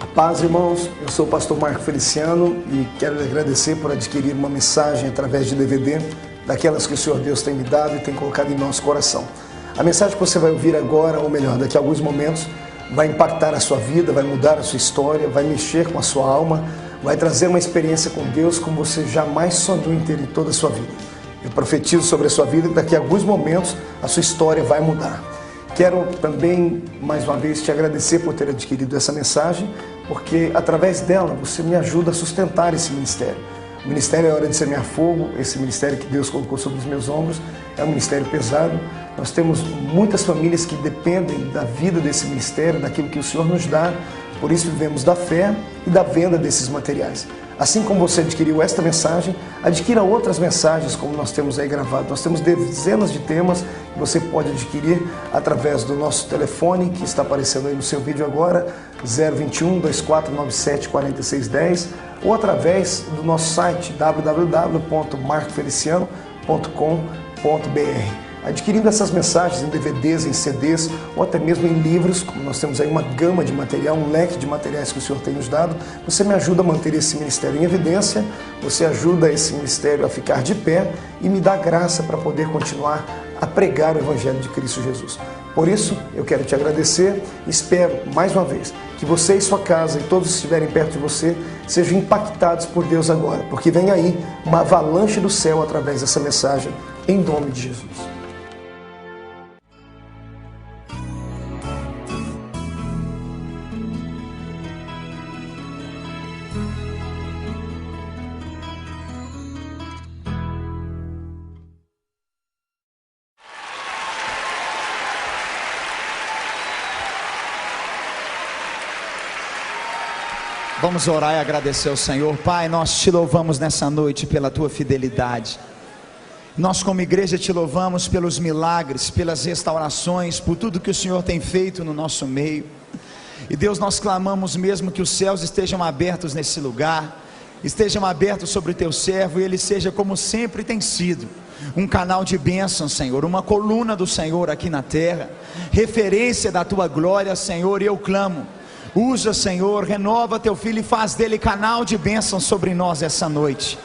Paz, irmãos, eu sou o pastor Marco Feliciano e quero lhe agradecer por adquirir uma mensagem através de DVD, daquelas que o Senhor Deus tem me dado e tem colocado em nosso coração. A mensagem que você vai ouvir agora, ou melhor, daqui a alguns momentos, vai impactar a sua vida, vai mudar a sua história, vai mexer com a sua alma, vai trazer uma experiência com Deus como você jamais sonhou em ter em toda a sua vida. Eu profetizo sobre a sua vida que daqui a alguns momentos a sua história vai mudar. Quero também, mais uma vez, te agradecer por ter adquirido essa mensagem, porque através dela você me ajuda a sustentar esse ministério. O ministério É Hora de Semear Fogo, esse ministério que Deus colocou sobre os meus ombros, é um ministério pesado. Nós temos muitas famílias que dependem da vida desse ministério, daquilo que o Senhor nos dá, por isso vivemos da fé e da venda desses materiais. Assim como você adquiriu esta mensagem, adquira outras mensagens como nós temos aí gravado. Nós temos dezenas de temas que você pode adquirir através do nosso telefone, que está aparecendo aí no seu vídeo agora, 021-2497-4610, ou através do nosso site www.marcofeliciano.com.br. Adquirindo essas mensagens em DVDs, em CDs ou até mesmo em livros, como nós temos aí uma gama de material, um leque de materiais que o Senhor tem nos dado, você me ajuda a manter esse ministério em evidência, você ajuda esse ministério a ficar de pé e me dá graça para poder continuar a pregar o Evangelho de Cristo Jesus. Por isso, eu quero te agradecer e espero, mais uma vez, que você e sua casa e todos que estiverem perto de você sejam impactados por Deus agora, porque vem aí uma avalanche do céu através dessa mensagem, em nome de Jesus. Vamos orar e agradecer ao Senhor. Pai, nós te louvamos nessa noite pela tua fidelidade. Nós como igreja te louvamos pelos milagres, pelas restaurações, por tudo que o Senhor tem feito no nosso meio. E Deus, nós clamamos mesmo que os céus estejam abertos nesse lugar, estejam abertos sobre o teu servo e ele seja como sempre tem sido, um canal de bênção, Senhor, uma coluna do Senhor aqui na terra, referência da tua glória, Senhor, e eu clamo. Usa, Senhor, renova teu filho e faz dele canal de bênção sobre nós essa noite.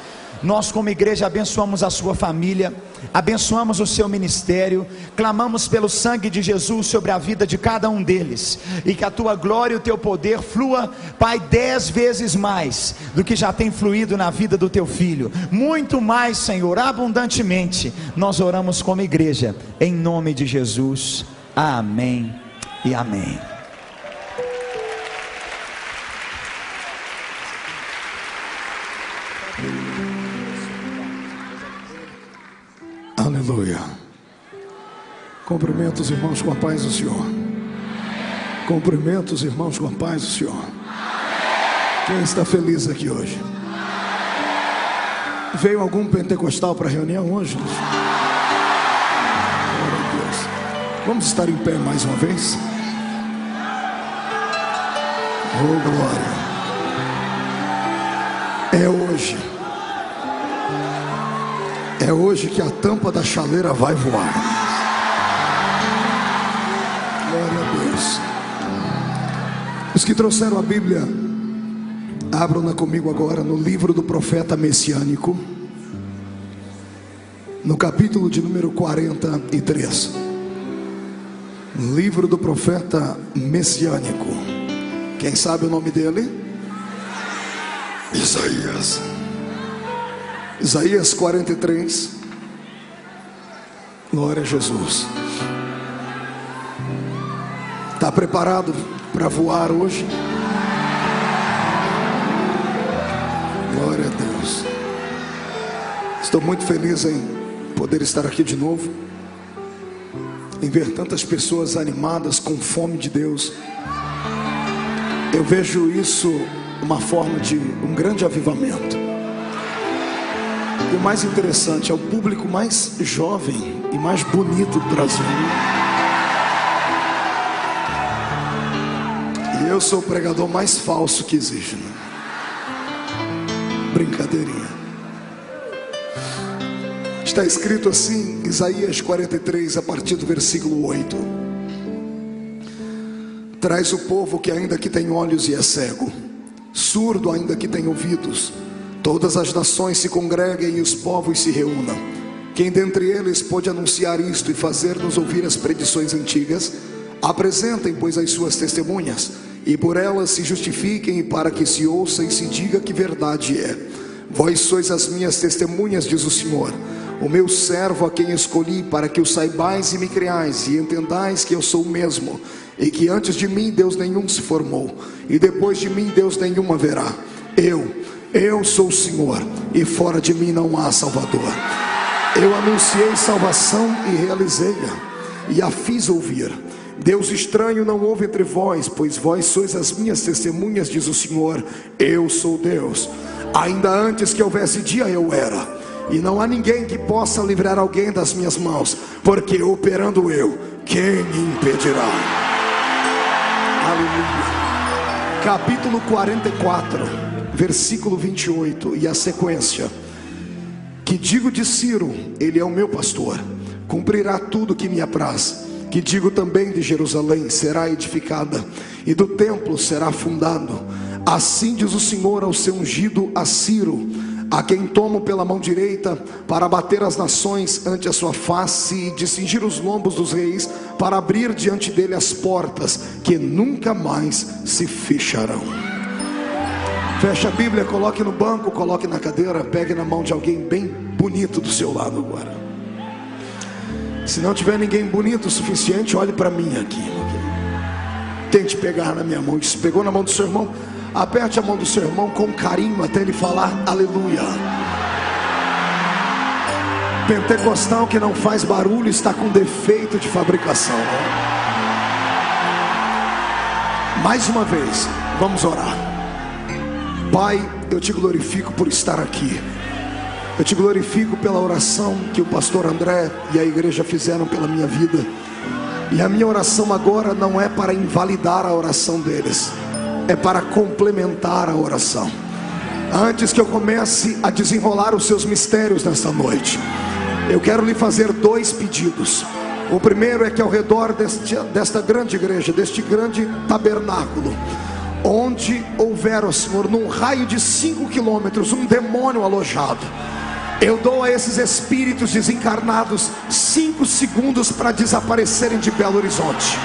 Nós como igreja abençoamos a sua família, abençoamos o seu ministério, clamamos pelo sangue de Jesus sobre a vida de cada um deles, e que a tua glória e o teu poder flua, Pai, 10 vezes mais do que já tem fluído na vida do teu filho, muito mais, Senhor, abundantemente. Nós oramos como igreja, em nome de Jesus, amém e amém. Aleluia. Cumprimento os irmãos com a paz do Senhor. Cumprimento os irmãos com a paz do Senhor. Quem está feliz aqui hoje? Veio algum pentecostal para a reunião hoje? Glória a Deus. Vamos estar em pé mais uma vez? Oh, glória. É hoje. É hoje que a tampa da chaleira vai voar. Glória a Deus. Os que trouxeram a Bíblia, abram-na comigo agora no livro do profeta messiânico, no capítulo de número 43. Livro do profeta messiânico. Quem sabe o nome dele? Isaías. Isaías 43. Glória a Jesus. Está preparado para voar hoje? Glória a Deus. Estou muito feliz em poder estar aqui de novo, em ver tantas pessoas animadas com fome de Deus. Eu vejo isso uma forma de um grande avivamento. E o mais interessante, é o público mais jovem e mais bonito do Brasil. E eu sou o pregador mais falso que existe, né? Brincadeirinha. Está escrito assim, Isaías 43, a partir do versículo 8. Traz o povo que ainda que tem olhos e é cego, surdo ainda que tem ouvidos. Todas as nações se congreguem e os povos se reúnam. Quem dentre eles pode anunciar isto e fazer-nos ouvir as predições antigas? Apresentem, pois, as suas testemunhas, e por elas se justifiquem, para que se ouça e se diga que verdade é. Vós sois as minhas testemunhas, diz o Senhor, o meu servo a quem escolhi, para que o saibais e me creais, e entendais que eu sou o mesmo, e que antes de mim Deus nenhum se formou, e depois de mim Deus nenhum haverá. Eu sou o Senhor, e fora de mim não há Salvador. Eu anunciei salvação e realizei-a, e a fiz ouvir. Deus estranho não houve entre vós, pois vós sois as minhas testemunhas, diz o Senhor. Eu sou Deus. Ainda antes que houvesse dia eu era, e não há ninguém que possa livrar alguém das minhas mãos, porque operando eu, quem me impedirá? Aleluia. Capítulo 44, versículo 28, e a sequência. Que digo de Ciro, ele é o meu pastor, cumprirá tudo que me apraz. Que digo também de Jerusalém, será edificada, e do templo será fundado. Assim diz o Senhor ao seu ungido, a Ciro, a quem tomo pela mão direita, para abater as nações ante a sua face, e de cingir os lombos dos reis, para abrir diante dele as portas, que nunca mais se fecharão. Feche a Bíblia, coloque no banco, coloque na cadeira, pegue na mão de alguém bem bonito do seu lado agora. Se não tiver ninguém bonito o suficiente, olhe para mim aqui. Tente pegar na minha mão. Se pegou na mão do seu irmão, aperte a mão do seu irmão com carinho até ele falar aleluia. Pentecostal que não faz barulho está com defeito de fabricação. Mais uma vez, vamos orar. Pai, eu te glorifico por estar aqui. Eu te glorifico pela oração que o pastor André e a igreja fizeram pela minha vida. E a minha oração agora não é para invalidar a oração deles, é para complementar a oração. Antes que eu comece a desenrolar os seus mistérios nesta noite, eu quero lhe fazer dois pedidos. O primeiro é que ao redor desta grande igreja, deste grande tabernáculo, onde houver, ó Senhor, num raio de 5 quilômetros, um demônio alojado, eu dou a esses espíritos desencarnados 5 segundos para desaparecerem de Belo Horizonte,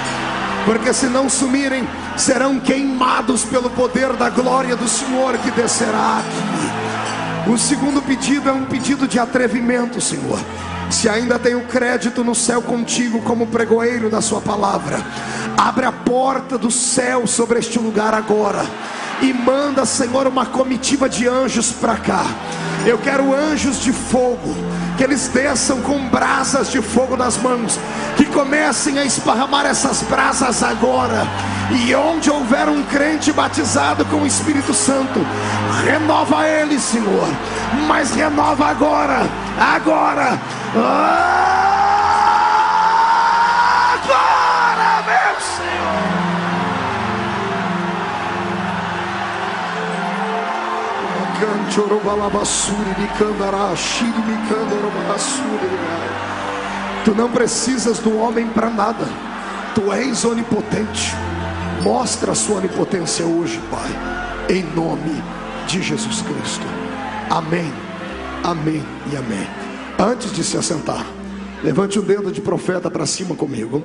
porque se não sumirem, serão queimados pelo poder da glória do Senhor que descerá aqui. O segundo pedido é um pedido de atrevimento, Senhor. Se ainda tenho crédito no céu contigo como pregoeiro da sua palavra, abre a porta do céu sobre este lugar agora e manda, Senhor, uma comitiva de anjos para cá. Eu quero anjos de fogo, que eles desçam com brasas de fogo nas mãos, que comecem a esparramar essas brasas agora. E onde houver um crente batizado com o Espírito Santo, renova ele, Senhor, mas renova agora, agora, agora, meu Senhor. Tu não precisas do homem para nada, tu és onipotente. Mostra a sua onipotência hoje, Pai, em nome de Jesus Cristo. Amém, amém e amém. Antes de se assentar, levante o dedo de profeta para cima comigo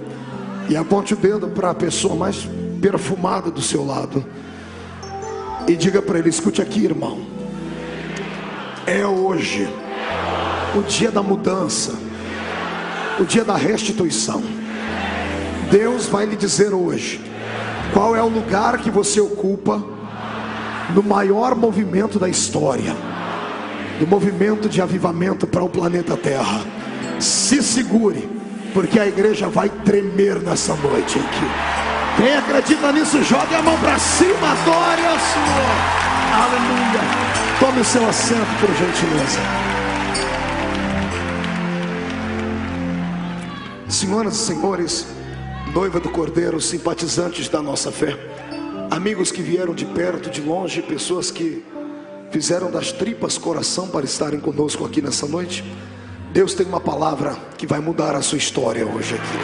e aponte o dedo para a pessoa mais perfumada do seu lado e diga para ele: escute aqui, irmão, é hoje o dia da mudança, o dia da restituição. Deus vai lhe dizer hoje qual é o lugar que você ocupa no maior movimento da história, do movimento de avivamento para o planeta Terra. Se segure, porque a igreja vai tremer nessa noite aqui. Quem acredita nisso, jogue a mão para cima, adore ao Senhor. Aleluia. Tome o seu assento, por gentileza. Senhoras e senhores, noiva do Cordeiro, simpatizantes da nossa fé, amigos que vieram de perto, de longe, pessoas que fizeram das tripas coração para estarem conosco aqui nessa noite, Deus tem uma palavra que vai mudar a sua história hoje aqui.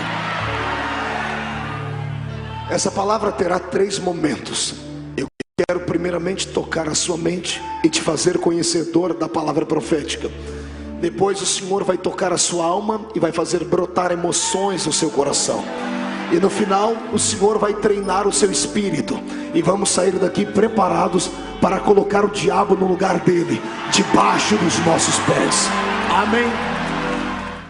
Essa palavra terá 3 momentos. Eu quero primeiramente tocar a sua mente e te fazer conhecedor da palavra profética. Depois o Senhor vai tocar a sua alma e vai fazer brotar emoções no seu coração. E no final o Senhor vai treinar o seu espírito. E vamos sair daqui preparados para colocar o diabo no lugar dele, debaixo dos nossos pés. Amém.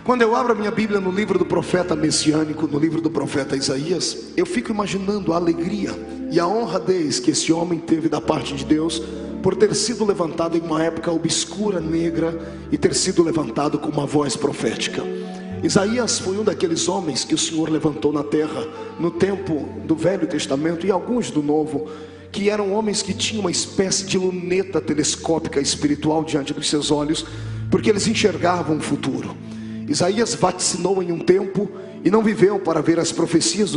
Quando eu abro a minha Bíblia no livro do profeta messiânico, no livro do profeta Isaías, eu fico imaginando a alegria e a honradez que esse homem teve da parte de Deus por ter sido levantado em uma época obscura, negra, e ter sido levantado com uma voz profética. Isaías foi um daqueles homens que o Senhor levantou na terra no tempo do Velho Testamento e alguns do Novo, que eram homens que tinham uma espécie de luneta telescópica espiritual diante dos seus olhos, porque eles enxergavam o futuro. Isaías vaticinou em um tempo e não viveu para ver as profecias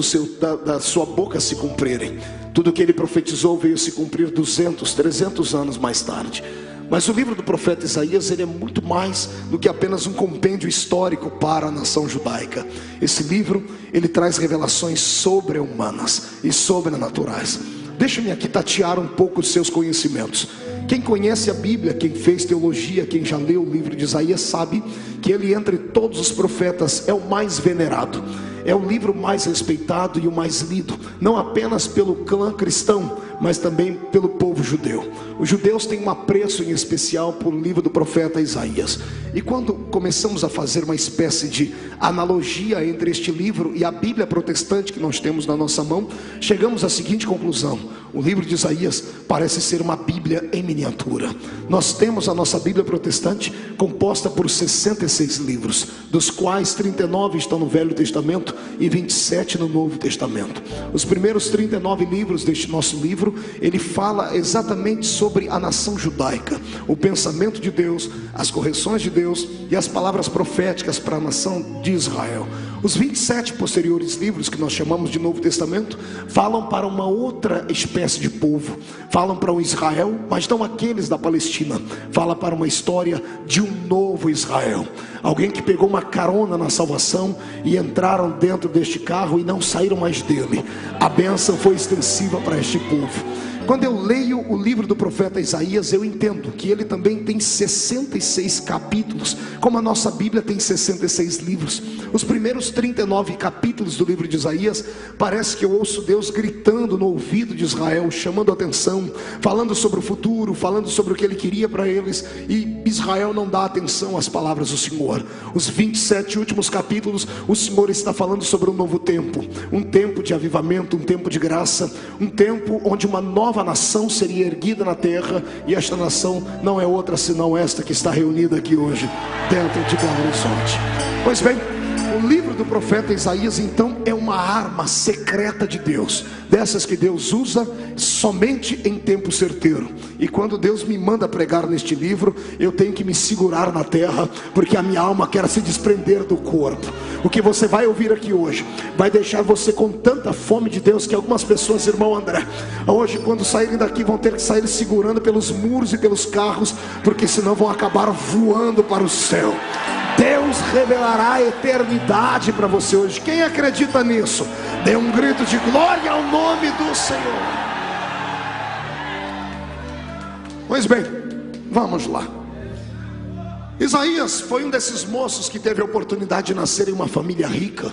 da sua boca se cumprirem. Tudo que ele profetizou veio se cumprir 200, 300 anos mais tarde. Mas o livro do profeta Isaías, ele é muito mais do que apenas um compêndio histórico para a nação judaica. Esse livro, ele traz revelações sobre-humanas e sobrenaturais. Deixa-me aqui tatear um pouco os seus conhecimentos. Quem conhece a Bíblia, quem fez teologia, quem já leu o livro de Isaías, sabe que ele, entre todos os profetas, é o mais venerado. É o livro mais respeitado e o mais lido, não apenas pelo clã cristão, mas também pelo povo judeu. Os judeus têm um apreço em especial por o livro do profeta Isaías. E quando começamos a fazer uma espécie de analogia entre este livro e a Bíblia protestante que nós temos na nossa mão, chegamos à seguinte conclusão: o livro de Isaías parece ser uma Bíblia em miniatura. Nós temos a nossa Bíblia protestante composta por 66 livros, dos quais 39 estão no Velho Testamento e 27 no Novo Testamento. Os primeiros 39 livros deste nosso livro, ele fala exatamente sobre a nação judaica, o pensamento de Deus, as correções de Deus e as palavras proféticas para a nação de Israel. Os 27 posteriores livros, que nós chamamos de Novo Testamento, falam para uma outra espécie de povo, falam para o Israel, mas não aqueles da Palestina. Fala para uma história de um novo Israel, alguém que pegou uma carona na salvação e entraram dentro deste carro e não saíram mais dele. A bênção foi extensiva para este povo. Quando eu leio o livro do profeta Isaías, eu entendo que ele também tem 66 capítulos, como a nossa Bíblia tem 66 livros. Os primeiros 39 capítulos do livro de Isaías, parece que eu ouço Deus gritando no ouvido de Israel, chamando a atenção, falando sobre o futuro, falando sobre o que ele queria para eles, e Israel não dá atenção às palavras do Senhor. Os 27 últimos capítulos, o Senhor está falando sobre um novo tempo, um tempo de avivamento, um tempo de graça, um tempo onde uma nova nação seria erguida na terra, e esta nação não é outra senão esta que está reunida aqui hoje dentro de Belo Horizonte. Pois bem, o livro do profeta Isaías então é uma arma secreta de Deus, dessas que Deus usa somente em tempo certeiro. E quando Deus me manda pregar neste livro, eu tenho que me segurar na terra, porque a minha alma quer se desprender do corpo. O que você vai ouvir aqui hoje vai deixar você com tanta fome de Deus que algumas pessoas, irmão André, hoje quando saírem daqui vão ter que sair segurando pelos muros e pelos carros, porque senão vão acabar voando para o céu. Deus revelará a eternidade para você hoje. Quem acredita nisso, dê um grito de glória ao nome do Senhor. Pois bem, vamos lá. Isaías foi um desses moços que teve a oportunidade de nascer em uma família rica.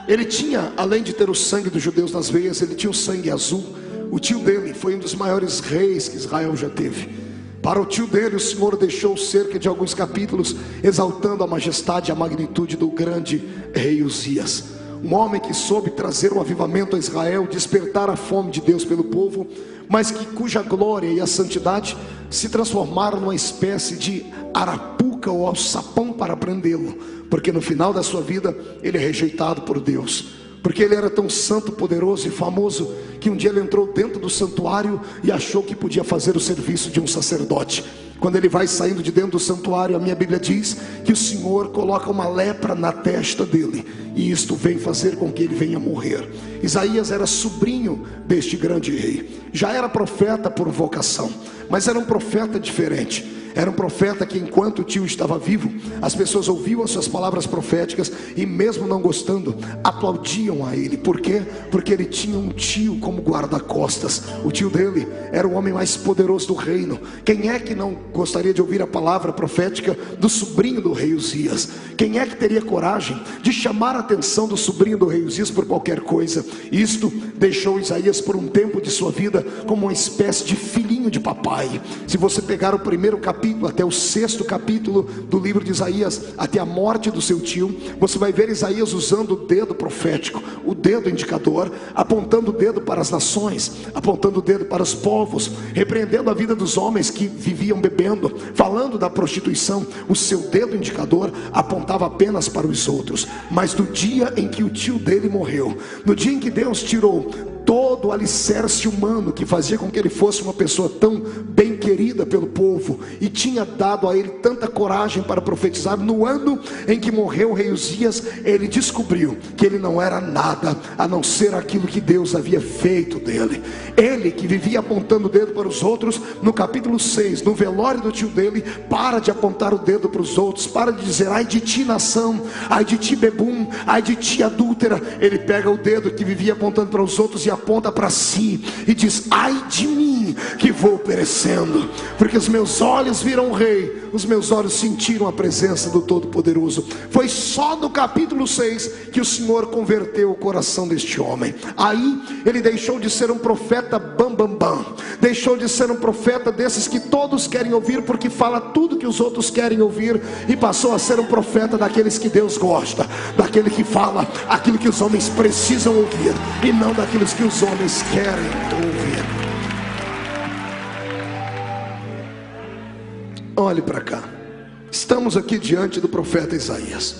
Ele tinha, além de ter o sangue dos judeus nas veias, ele tinha o sangue azul. O tio dele foi um dos maiores reis que Israel já teve. Para o tio dele, o Senhor deixou cerca de alguns capítulos exaltando a majestade e a magnitude do grande rei Uzias. Um homem que soube trazer um avivamento a Israel, despertar a fome de Deus pelo povo, mas cuja glória e a santidade se transformaram numa espécie de arapuca ou alçapão para prendê-lo, porque no final da sua vida ele é rejeitado por Deus. Porque ele era tão santo, poderoso e famoso, que um dia ele entrou dentro do santuário e achou que podia fazer o serviço de um sacerdote. Quando ele vai saindo de dentro do santuário, a minha Bíblia diz que o Senhor coloca uma lepra na testa dele, e isto vem fazer com que ele venha morrer. Isaías era sobrinho deste grande rei, já era profeta por vocação, mas era um profeta diferente. Era um profeta que, enquanto o tio estava vivo, as pessoas ouviam as suas palavras proféticas e, mesmo não gostando, aplaudiam a ele. Por quê? Porque ele tinha um tio como guarda-costas. O tio dele era o homem mais poderoso do reino. Quem é que não gostaria de ouvir a palavra profética do sobrinho do rei Uzias? Quem é que teria coragem de chamar a atenção do sobrinho do rei Uzias por qualquer coisa? Isto deixou Isaías por um tempo de sua vida como uma espécie de filhinho de papai. Se você pegar o primeiro capítulo até o 6º capítulo do livro de Isaías, até a morte do seu tio, você vai ver Isaías usando o dedo profético, o dedo indicador, apontando o dedo para as nações, apontando o dedo para os povos, repreendendo a vida dos homens que viviam bebendo, falando da prostituição. O seu dedo indicador apontava apenas para os outros. Mas no dia em que o tio dele morreu, no dia em que Deus tirou todo o alicerce humano que fazia com que ele fosse uma pessoa tão bem querida pelo povo, e tinha dado a ele tanta coragem para profetizar, no ano em que morreu o rei Uzias, ele descobriu que ele não era nada a não ser aquilo que Deus havia feito dele. Ele que vivia apontando o dedo para os outros, no capítulo 6, no velório do tio dele, para de apontar o dedo para os outros, para de dizer: ai de ti nação, ai de ti bebum, ai de ti adúltera. Ele pega o dedo que vivia apontando para os outros e aponta para si e diz: ai de mim que vou perecendo, porque os meus olhos viram o rei, os meus olhos sentiram a presença do Todo-Poderoso. Foi só no capítulo 6 que o Senhor converteu o coração deste homem. Aí ele deixou de ser um profeta bam, deixou de ser um profeta desses que todos querem ouvir porque fala tudo que os outros querem ouvir, e passou a ser um profeta daqueles que Deus gosta, daquele que fala aquilo que os homens precisam ouvir e não daqueles que os homens querem ouvir. Olhe para cá, estamos aqui diante do profeta Isaías.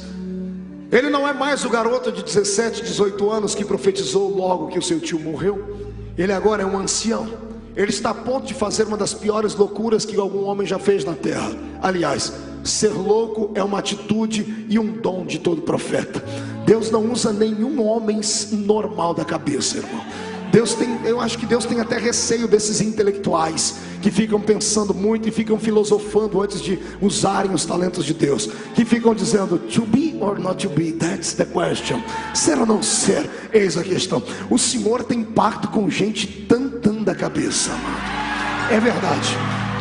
Ele não é mais o garoto de 17, 18 anos que profetizou logo que o seu tio morreu. Ele agora é um ancião. Ele está a ponto de fazer uma das piores loucuras que algum homem já fez na terra. Aliás, ser louco é uma atitude e um dom de todo profeta. Deus não usa nenhum homem normal da cabeça, irmão. Eu acho que Deus tem até receio desses intelectuais que ficam pensando muito e ficam filosofando antes de usarem os talentos de Deus, que ficam dizendo: to be or not to be, that's the question. Ser ou não ser, eis a questão. O Senhor tem pacto com gente tantã da cabeça, amado. É verdade.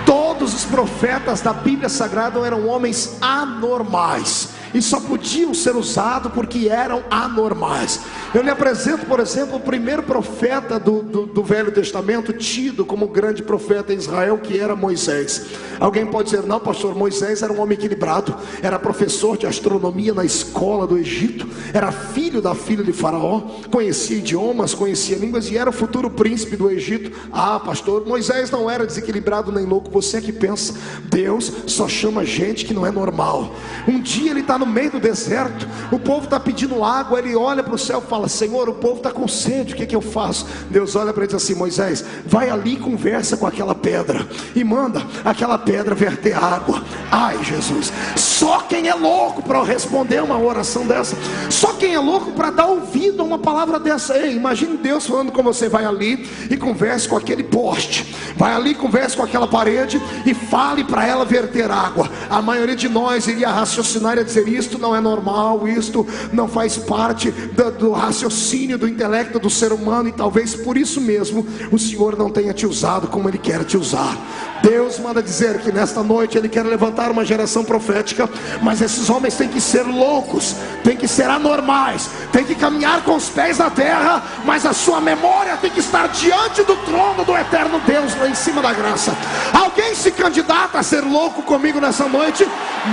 Todos os profetas da Bíblia Sagrada eram homens anormais e só podiam ser usados porque eram anormais. Eu lhe apresento, por exemplo, o primeiro profeta do Velho Testamento tido como grande profeta em Israel, que era Moisés. Alguém pode dizer: não, pastor, Moisés era um homem equilibrado, era professor de astronomia na escola do Egito, era filho da filha de Faraó, conhecia idiomas, conhecia línguas e era o futuro príncipe do Egito. Ah, pastor, Moisés não era desequilibrado nem louco. Você que pensa, Deus só chama gente que não é normal. Um dia ele está no meio do deserto, o povo está pedindo água, ele olha para o céu e fala: Senhor, o povo está com sede, o que eu faço? Deus olha para ele e diz assim: Moisés, vai ali e conversa com aquela pedra e manda aquela pedra verter água. Ai, Jesus, só quem é louco para responder uma oração dessa, só quem é louco para dar ouvido a uma palavra dessa. Ei, imagine Deus falando com você: vai ali e converse com aquele poste, vai ali e converse com aquela parede e fale para ela verter água. A maioria de nós iria raciocinar e dizer: isto não é normal, isto não faz parte do raciocínio, do intelecto do ser humano, e talvez por isso mesmo o Senhor não tenha te usado como Ele quer te usar. Deus manda dizer que nesta noite Ele quer levantar uma geração profética, mas esses homens têm que ser loucos, têm que ser anormais, têm que caminhar com os pés na terra, mas a sua memória tem que estar diante do trono do eterno Deus, lá em cima da graça. Alguém se candidata a ser louco comigo nessa noite?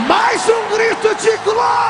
Mais um grito de glória!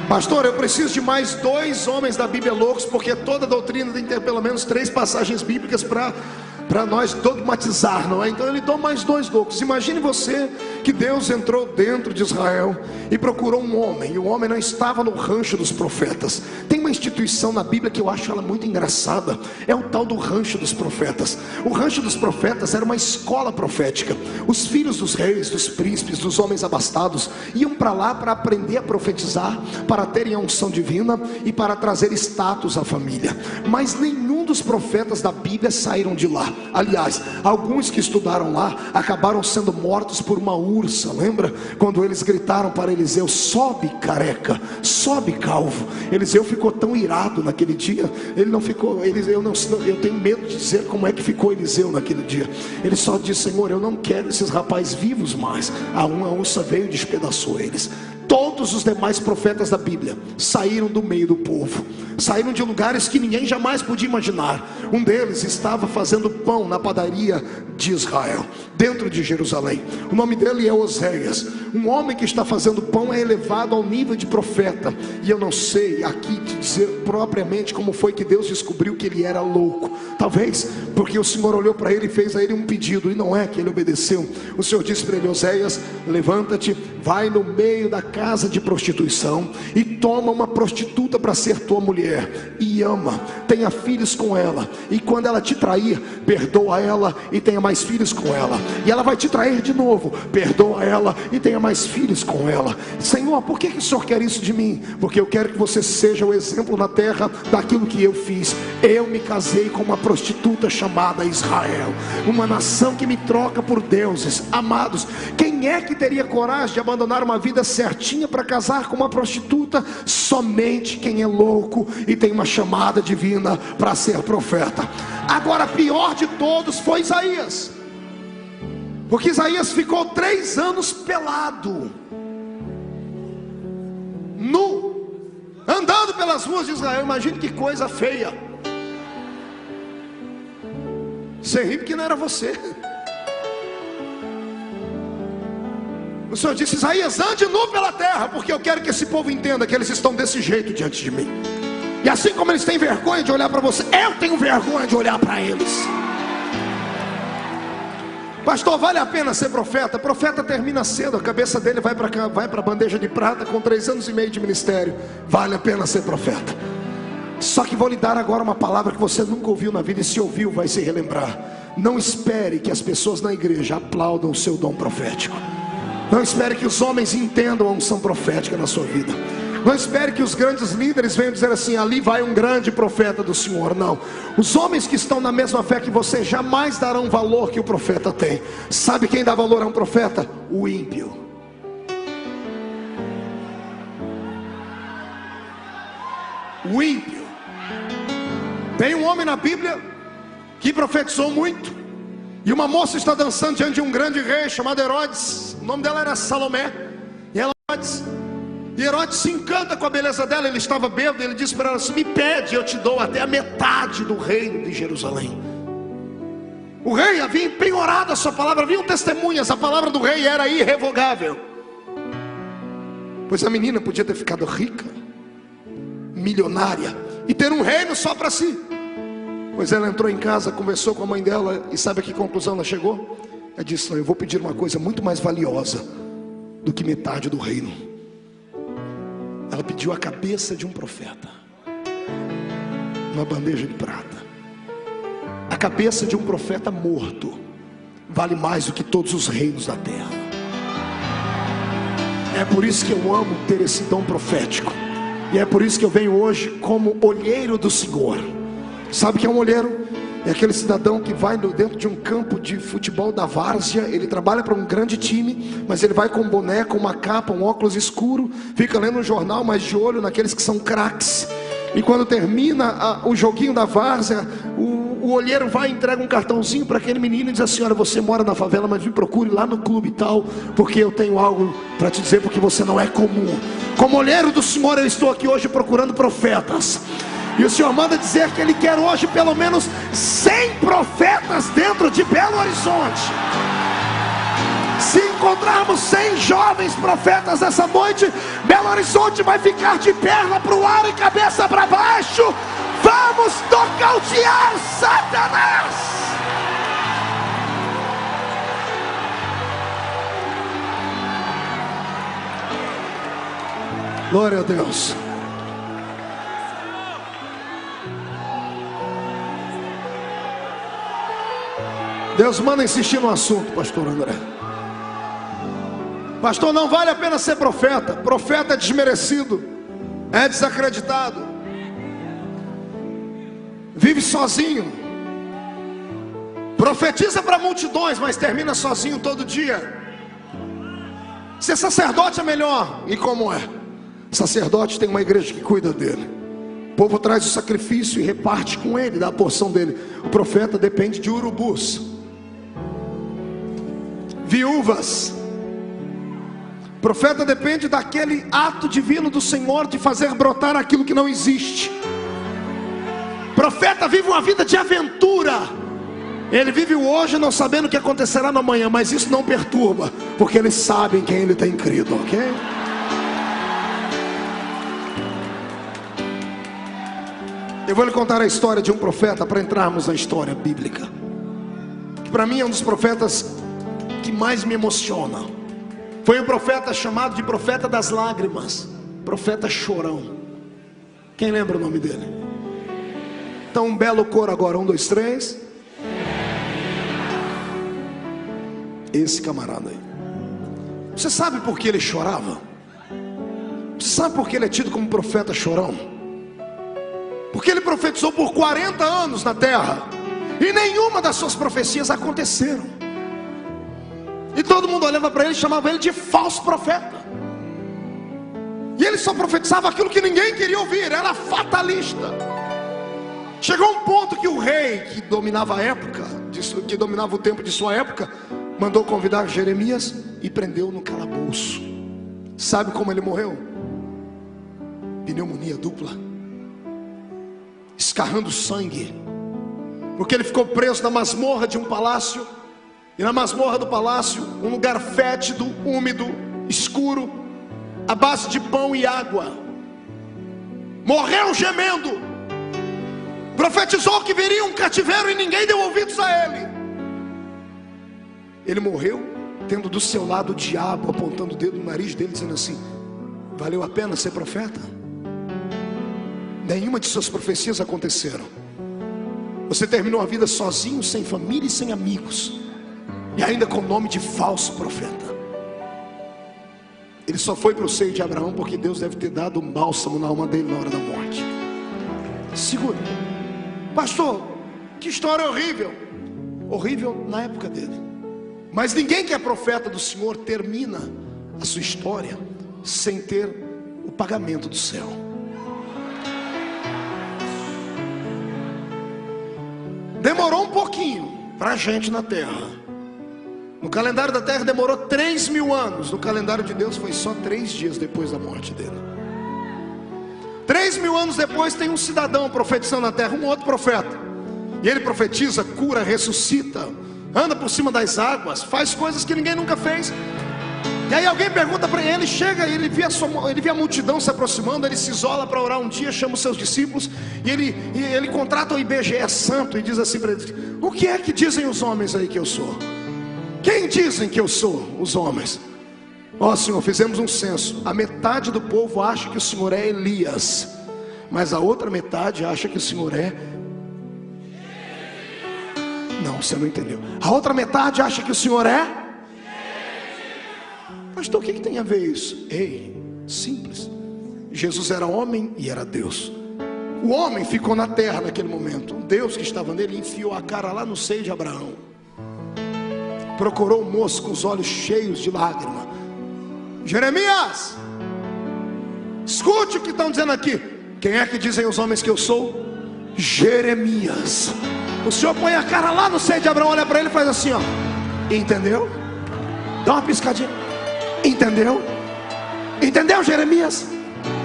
Pastor, eu preciso de mais 2 homens da Bíblia loucos, porque toda doutrina tem que ter pelo menos 3 passagens bíblicas para nós dogmatizar, não é? Então ele toma mais 2 loucos. Imagine você que Deus entrou dentro de Israel e procurou um homem, e o homem não estava no rancho dos profetas. Tem uma instituição na Bíblia que eu acho ela muito engraçada, é o tal do rancho dos profetas. O rancho dos profetas era uma escola profética. Os filhos dos reis, dos príncipes, dos homens abastados iam para lá para aprender a profetizar, para terem a unção divina e para trazer status à família. Mas nenhum dos profetas da Bíblia saíram de lá. Aliás, alguns que estudaram lá acabaram sendo mortos por uma ursa. Lembra quando eles gritaram para Eliseu: sobe careca, sobe calvo? Eliseu ficou tão irado naquele dia. Ele não ficou, eu tenho medo de dizer como é que ficou Eliseu naquele dia. Ele só disse: Senhor, eu não quero esses rapazes vivos mais. A ursa veio e despedaçou eles. Todos os demais profetas da Bíblia saíram do meio do povo, saíram de lugares que ninguém jamais podia imaginar. Um deles estava fazendo pão na padaria de Israel, dentro de Jerusalém. O nome dele é Oséias. Um homem que está fazendo pão é elevado ao nível de profeta. E eu não sei aqui te dizer propriamente como foi que Deus descobriu que ele era louco. Talvez porque o Senhor olhou para ele e fez a ele um pedido, e não é que ele obedeceu. O Senhor disse para ele: Oséias, levanta-te, vai no meio da casa de prostituição e toma uma prostituta para ser tua mulher, e ama, tenha filhos com ela, e quando ela te trair, perdoa ela e tenha mais filhos com ela, e ela vai te trair de novo, perdoa ela e tenha mais filhos com ela. Senhor, por que o Senhor quer isso de mim? Porque eu quero que você seja o exemplo na terra daquilo que eu fiz. Eu me casei com uma prostituta chamada Israel, uma nação que me troca por deuses. Amados, quem é que teria coragem de abandonar uma vida certinha para casar com uma prostituta? Somente quem é louco e tem uma chamada divina para ser profeta. Agora, pior de todos foi Isaías, porque Isaías ficou 3 anos pelado, nu, andando pelas ruas de Israel. Imagine que coisa feia. Você ri porque não era você. O Senhor disse: Isaías, ande nu pela terra, porque eu quero que esse povo entenda que eles estão desse jeito diante de mim. E assim como eles têm vergonha de olhar para você, eu tenho vergonha de olhar para eles. Pastor, vale a pena ser profeta? Profeta termina cedo, a cabeça dele vai para a bandeja de prata com 3 anos e meio de ministério. Vale a pena ser profeta. Só que vou lhe dar agora uma palavra que você nunca ouviu na vida, e se ouviu vai se relembrar. Não espere que as pessoas na igreja aplaudam o seu dom profético. Não espere que os homens entendam a unção profética na sua vida. Não espere que os grandes líderes venham dizer assim: ali vai um grande profeta do Senhor. Não, os homens que estão na mesma fé que você jamais darão o valor que o profeta tem. Sabe quem dá valor a um profeta? O ímpio. O ímpio. Tem um homem na Bíblia que profetizou muito, e uma moça está dançando diante de um grande rei chamado Herodes. O nome dela era Salomé. E Herodes se encanta com a beleza dela. Ele estava bêbado, ele disse para ela: se me pede, eu te dou até a metade do reino de Jerusalém. O rei havia empenhorado a sua palavra, haviam testemunhas, a palavra do rei era irrevogável. Pois a menina podia ter ficado rica, milionária, e ter um reino só para si. Pois ela entrou em casa, conversou com a mãe dela, e sabe a que conclusão ela chegou? Ela disse: não, eu vou pedir uma coisa muito mais valiosa do que metade do reino. Ela pediu a cabeça de um profeta, uma bandeja de prata. A cabeça de um profeta morto vale mais do que todos os reinos da terra. É por isso que eu amo ter esse dom profético, e é por isso que eu venho hoje como olheiro do Senhor. Sabe o que é um olheiro? É aquele cidadão que vai dentro de um campo de futebol da várzea. Ele trabalha para um grande time, mas ele vai com um boné, com uma capa, um óculos escuro, fica lendo um jornal, mas de olho naqueles que são craques. E quando termina o joguinho da várzea, o olheiro vai e entrega um cartãozinho para aquele menino e diz assim: olha, você mora na favela, mas me procure lá no clube e tal, porque eu tenho algo para te dizer, porque você não é comum. Como olheiro do Senhor, eu estou aqui hoje procurando profetas. E o Senhor manda dizer que Ele quer hoje pelo menos 100 profetas dentro de Belo Horizonte. Se encontrarmos 100 jovens profetas essa noite, Belo Horizonte vai ficar de perna para o ar e cabeça para baixo. Vamos nocautear Satanás. Glória a Deus. Deus manda insistir no assunto, pastor André. Pastor, não vale a pena ser profeta. Profeta é desmerecido, é desacreditado, vive sozinho, profetiza para multidões, mas termina sozinho todo dia. Ser sacerdote é melhor. E como é? Sacerdote tem uma igreja que cuida dele. O povo traz o sacrifício e reparte com ele, dá a porção dele. O profeta depende de urubus, viúvas. O profeta depende daquele ato divino do Senhor de fazer brotar aquilo que não existe. O profeta vive uma vida de aventura. Ele vive o hoje não sabendo o que acontecerá no amanhã, mas isso não perturba, porque ele sabe em quem ele tem crido, ok? Eu vou lhe contar a história de um profeta para entrarmos na história bíblica, que para mim é um dos profetas que mais me emociona. Foi um profeta chamado de profeta das lágrimas, profeta chorão. Quem lembra o nome dele? Então um belo coro agora, 1, 2, 3. Esse camarada aí. Você sabe por que ele chorava? Você sabe por que ele é tido como profeta chorão? Porque ele profetizou por 40 anos na terra, e nenhuma das suas profecias aconteceram. E todo mundo olhava para ele e chamava ele de falso profeta. E ele só profetizava aquilo que ninguém queria ouvir, era fatalista. Chegou um ponto que o rei que dominava a época, que dominava o tempo de sua época, mandou convidar Jeremias e prendeu no calabouço. Sabe como ele morreu? Pneumonia dupla, escarrando sangue, porque ele ficou preso na masmorra de um palácio. E na masmorra do palácio, um lugar fétido, úmido, escuro, à base de pão e água. Morreu gemendo. Profetizou que viria um cativeiro e ninguém deu ouvidos a ele. Ele morreu tendo do seu lado o diabo apontando o dedo no nariz dele, dizendo assim: valeu a pena ser profeta? Nenhuma de suas profecias aconteceram. Você terminou a vida sozinho, sem família e sem amigos, e ainda com o nome de falso profeta. Ele só foi para o seio de Abraão porque Deus deve ter dado um bálsamo na alma dele na hora da morte. Segura. Pastor, que história horrível. Horrível na época dele. Mas ninguém que é profeta do Senhor termina a sua história sem ter o pagamento do céu. Demorou um pouquinho para a gente na terra. No calendário da terra demorou 3.000 anos. No calendário de Deus foi só 3 dias depois da morte dele. 3.000 anos depois tem um cidadão profetizando na terra, um outro profeta. E ele profetiza, cura, ressuscita, anda por cima das águas, faz coisas que ninguém nunca fez. E aí alguém pergunta para ele, chega, ele vê a multidão se aproximando, ele se isola para orar um dia, chama os seus discípulos, e ele contrata o IBGE santo e diz assim para eles: o que é que dizem os homens aí que eu sou? Quem dizem que eu sou, os homens? Ó Senhor, fizemos um censo, a metade do povo acha que o Senhor é Elias, mas a outra metade acha que o Senhor é... Não, você não entendeu. A outra metade acha que o Senhor é... Pastor, o que tem a ver isso? Ei, simples. Jesus era homem e era Deus. O homem ficou na terra naquele momento. O Deus que estava nele enfiou a cara lá no seio de Abraão. Procurou o moço com os olhos cheios de lágrima. Jeremias, escute o que estão dizendo aqui. Quem é que dizem os homens que eu sou? Jeremias. O Senhor põe a cara lá no seio de Abraão, olha para ele e faz assim, ó. Entendeu? Dá uma piscadinha. Entendeu? Entendeu, Jeremias?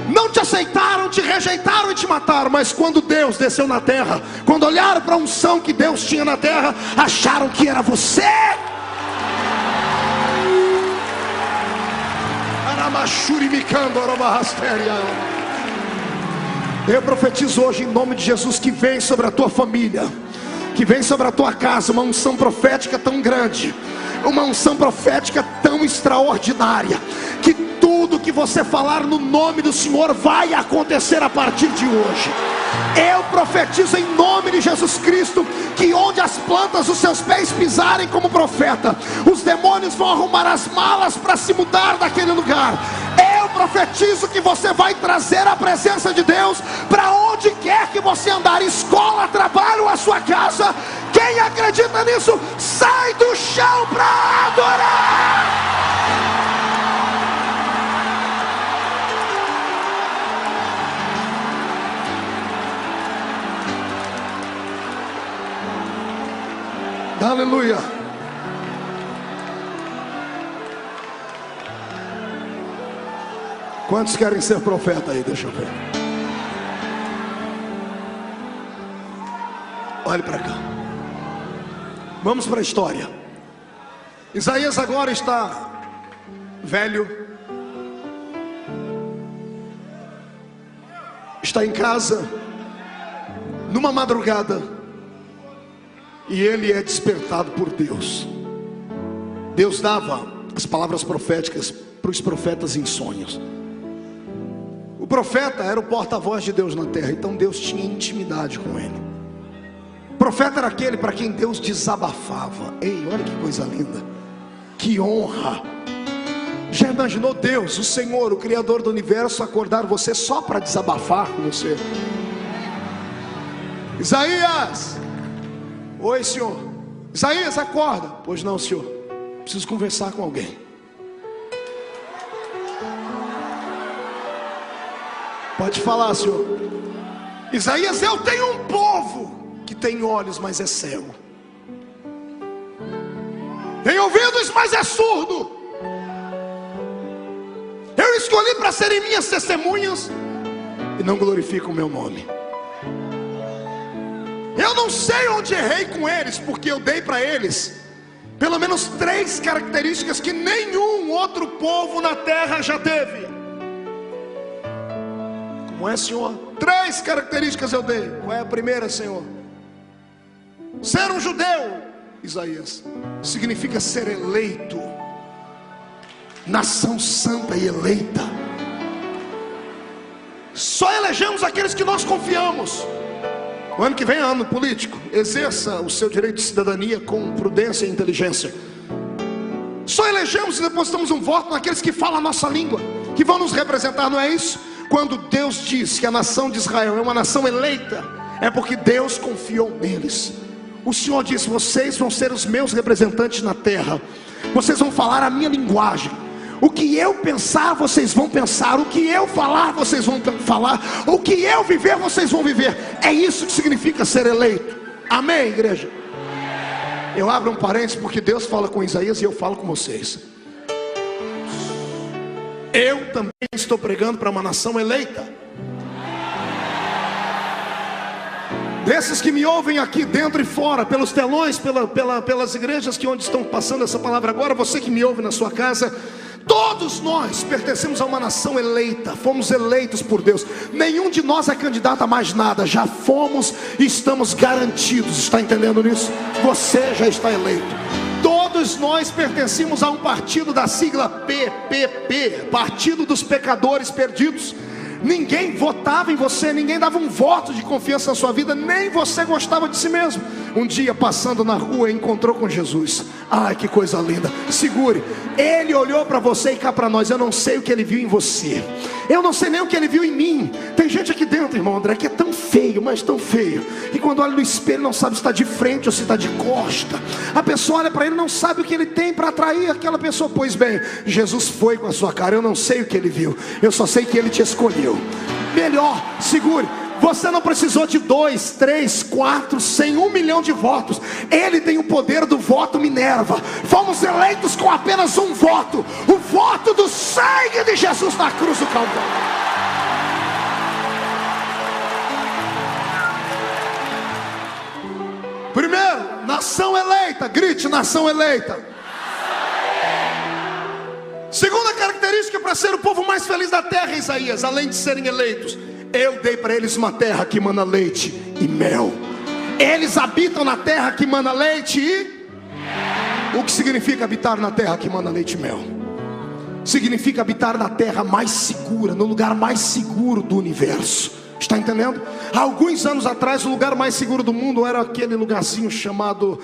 Não te aceitaram, te rejeitaram e te mataram. Mas quando Deus desceu na terra, quando olharam para a unção que Deus tinha na terra, acharam que era você. Eu profetizo hoje em nome de Jesus que vem sobre a tua família, que vem sobre a tua casa uma unção profética tão grande, uma unção profética tão extraordinária, que tudo que você falar no nome do Senhor vai acontecer a partir de hoje. Eu profetizo em nome de Jesus Cristo que onde as plantas dos seus pés pisarem como profeta, os demônios vão arrumar as malas para se mudar daquele lugar. Eu profetizo que você vai trazer a presença de Deus para onde quer que você andar, escola, trabalho, a sua casa. Quem acredita nisso, sai do chão para adorar. Aleluia. Quantos querem ser profeta aí? Deixa eu ver. Olhe para cá. Vamos para a história. Isaías agora está velho, está em casa numa madrugada, e ele é despertado por Deus. Deus dava as palavras proféticas para os profetas em sonhos. O profeta era o porta-voz de Deus na terra, então Deus tinha intimidade com ele. O profeta era aquele para quem Deus desabafava. Ei, olha que coisa linda, que honra. Já imaginou Deus, o Senhor, o Criador do universo, acordar você só para desabafar com você? Isaías! Oi, senhor. Isaías, acorda. Pois não, senhor, preciso conversar com alguém. Pode falar, senhor. Isaías, eu tenho um povo que tem olhos, mas é cego, tem ouvidos, mas é surdo. Eu escolhi para serem minhas testemunhas e não glorificam o meu nome. Eu não sei onde errei com eles, porque eu dei para eles pelo menos 3 características que nenhum outro povo na terra já teve. Como é, senhor? 3 características eu dei. Qual é a primeira, senhor? Ser um judeu, Isaías, significa ser eleito, nação santa e eleita. Só elegemos aqueles que nós confiamos. O ano que vem é ano político. Exerça o seu direito de cidadania com prudência e inteligência. Só elegemos e depositamos um voto naqueles que falam a nossa língua, que vão nos representar, não é isso? Quando Deus diz que a nação de Israel é uma nação eleita, é porque Deus confiou neles. O Senhor disse: vocês vão ser os meus representantes na terra, vocês vão falar a minha linguagem. O que eu pensar, vocês vão pensar. O que eu falar, vocês vão falar. O que eu viver, vocês vão viver. É isso que significa ser eleito. Amém, igreja? Eu abro um parênteses porque Deus fala com Isaías e eu falo com vocês. Eu também estou pregando para uma nação eleita. Desses que me ouvem aqui dentro e fora, pelos telões, pelas igrejas que onde estão passando essa palavra agora, você que me ouve na sua casa, todos nós pertencemos a uma nação eleita, fomos eleitos por Deus. Nenhum de nós é candidato a mais nada, já fomos e estamos garantidos. Está entendendo nisso? Você já está eleito. Todos nós pertencemos a um partido da sigla PPP, Partido dos Pecadores Perdidos. Ninguém votava em você, ninguém dava um voto de confiança na sua vida, nem você gostava de si mesmo. Um dia, passando na rua, encontrou com Jesus. Ai, que coisa linda. Segure. Ele olhou para você e cá para nós. Eu não sei o que ele viu em você, eu não sei nem o que ele viu em mim. Tem gente aqui dentro, irmão André, que é tão feio, mas tão feio, e quando olha no espelho não sabe se está de frente ou se está de costa. A pessoa olha para ele, não sabe o que ele tem para atrair aquela pessoa. Pois bem, Jesus foi com a sua cara. Eu não sei o que ele viu, eu só sei que ele te escolheu. Melhor, segure. Você não precisou de 2, 3, 4, 100, 1 milhão de votos. Ele tem o poder do voto Minerva. Fomos eleitos com apenas um voto, o voto do sangue de Jesus na cruz do Calvário. Primeiro, nação eleita. Grite: nação eleita. Segunda característica para ser o povo mais feliz da terra, Isaías, além de serem eleitos: eu dei para eles uma terra que mana leite e mel. Eles habitam na terra que mana leite e... O que significa habitar na terra que mana leite e mel? significa habitar na terra mais segura, no lugar mais seguro do universo. Está entendendo? Há alguns anos atrás, o lugar mais seguro do mundo era aquele lugarzinho chamado,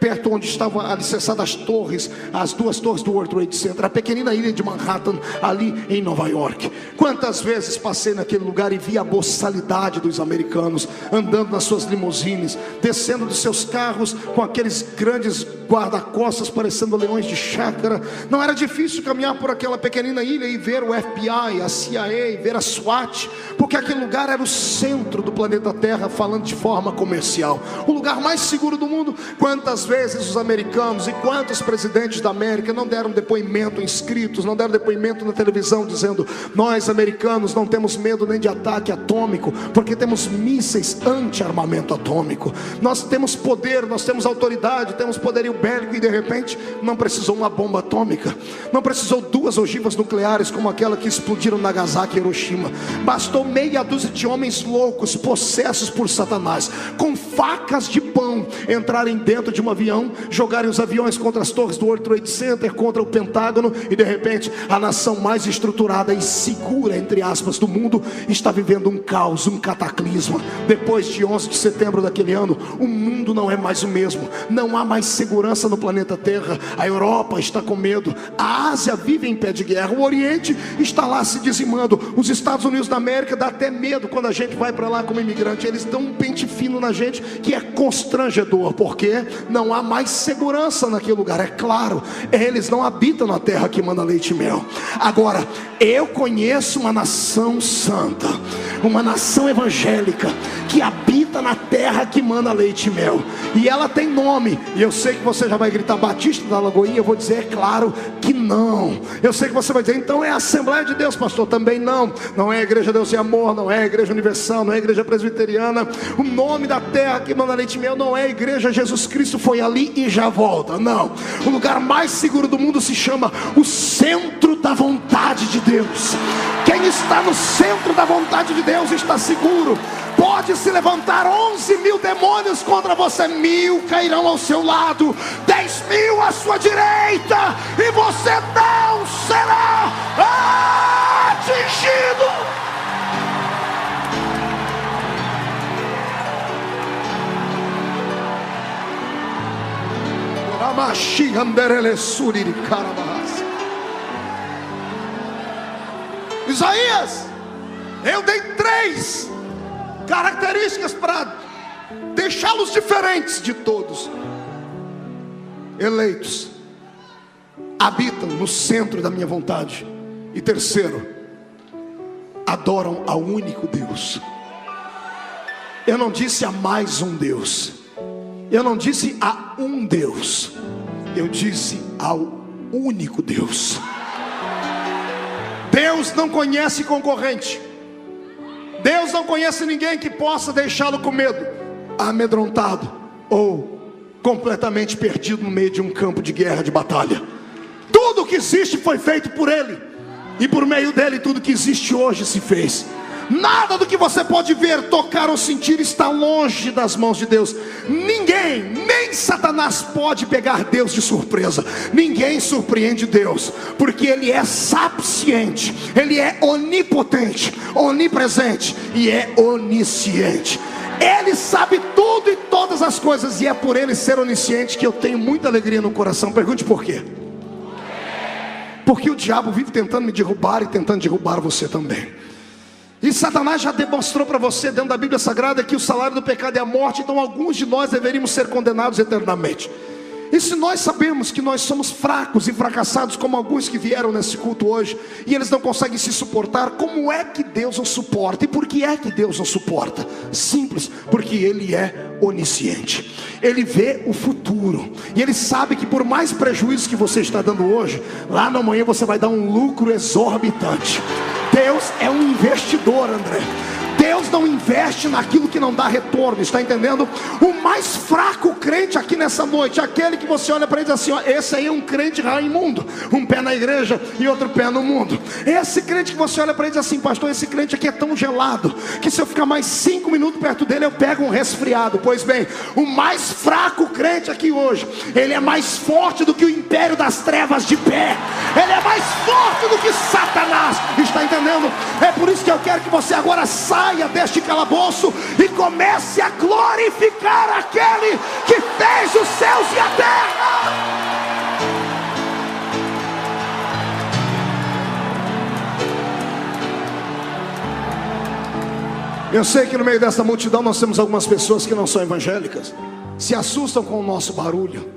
perto onde estavam alicerçadas as torres, as duas torres do World Trade Center, a pequenina ilha de Manhattan, ali em Nova York. Quantas vezes passei naquele lugar e vi a boçalidade dos americanos, andando nas suas limusines, descendo dos seus carros com aqueles grandes guarda-costas parecendo leões de chácara. Não era difícil caminhar por aquela pequenina ilha e ver o FBI, a CIA, ver a SWAT, porque aquele lugar era o centro do planeta Terra, falando de forma comercial, o lugar mais seguro do mundo. Quantas vezes os americanos e quantos presidentes da América não deram depoimento em escritos, não deram depoimento na televisão dizendo: nós americanos não temos medo nem de ataque atômico, porque temos mísseis anti-armamento atômico, nós temos poder, nós temos autoridade, temos poderio bélico. E de repente não precisou uma bomba atômica, não precisou 2 ogivas nucleares como aquela que explodiram Nagasaki e Hiroshima. Bastou meia dúzia de homens loucos, possessos por Satanás, com facas de pão, entrarem dentro de um avião, jogarem os aviões contra as torres do World Trade Center, contra o Pentágono, e de repente a nação mais estruturada e segura, entre aspas, do mundo está vivendo um caos, um cataclisma. Depois de 11 de setembro daquele ano, o mundo não é mais o mesmo, não há mais segurança no planeta Terra. A Europa está com medo, a Ásia vive em pé de guerra, o Oriente está lá se dizimando, os Estados Unidos da América dá até medo quando a gente vai para lá como imigrante. Eles dão um pente fino na gente que é constrangedor, porque não há mais segurança naquele lugar. É claro, eles não habitam na terra que manda leite e mel. Agora, eu conheço uma nação santa, uma nação evangélica, que habita na terra que manda leite e mel, e ela tem nome. E eu sei que você já vai gritar Batista da Lagoinha. Eu vou dizer, é claro que não. Eu sei que você vai dizer, então é a Assembleia de Deus, pastor. Também não. Não é a Igreja Deus e Amor, não é a Igreja Universal, não é a Igreja Presbiteriana. O nome da terra que manda leite e mel não é a Igreja Jesus Cristo foi ali e já volta. Não. O lugar mais seguro do mundo se chama o centro da vontade de Deus. Quem está no centro da vontade de Deus está seguro. Pode se levantar 11.000 demônios contra você, 1.000 cairão ao seu lado, 10.000 à sua direita, e você não será atingido. Isaías, eu dei 3 características para deixá-los diferentes de todos. Eleitos, habitam no centro da minha vontade. E terceiro, adoram ao único Deus. Eu não disse a mais um Deus, eu não disse a um Deus, eu disse ao único Deus. Deus não conhece concorrente. Deus não conhece ninguém que possa deixá-lo com medo, amedrontado ou completamente perdido no meio de um campo de guerra, de batalha. Tudo que existe foi feito por Ele, e por meio dele tudo que existe hoje se fez. Nada do que você pode ver, tocar ou sentir está longe das mãos de Deus. Ninguém, nem Satanás pode pegar Deus de surpresa. Ninguém surpreende Deus, porque Ele é sapiente, Ele é onipotente, onipresente e é onisciente. Ele sabe tudo e todas as coisas, e é por Ele ser onisciente que eu tenho muita alegria no coração. Pergunte por quê? Porque o diabo vive tentando me derrubar e tentando derrubar você também. E Satanás já demonstrou para você dentro da Bíblia Sagrada que o salário do pecado é a morte. Então alguns de nós deveríamos ser condenados eternamente. E se nós sabemos que nós somos fracos e fracassados, como alguns que vieram nesse culto hoje, e eles não conseguem se suportar, como é que Deus os suporta? E por que é que Deus os suporta? Simples, porque Ele é onisciente. Ele vê o futuro, e Ele sabe que por mais prejuízo que você está dando hoje, lá na manhã você vai dar um lucro exorbitante. Deus é um investidor, André. Deus Deus não investe naquilo que não dá retorno, está entendendo? O mais fraco crente aqui nessa noite é aquele que você olha para ele e diz assim, ó, esse aí é um crente imundo, um pé na igreja e outro pé no mundo. Esse crente que você olha para ele e diz assim, pastor, esse crente aqui é tão gelado que se eu ficar mais 5 minutos perto dele eu pego um resfriado. Pois bem, o mais fraco crente aqui hoje, ele é mais forte do que o império das trevas de pé, ele é mais forte do que Satanás, está entendendo? É por isso que eu quero que você agora saia deste calabouço e comece a glorificar aquele que fez os céus e a terra. Eu sei que no meio dessa multidão nós temos algumas pessoas que não são evangélicas, se assustam com o nosso barulho,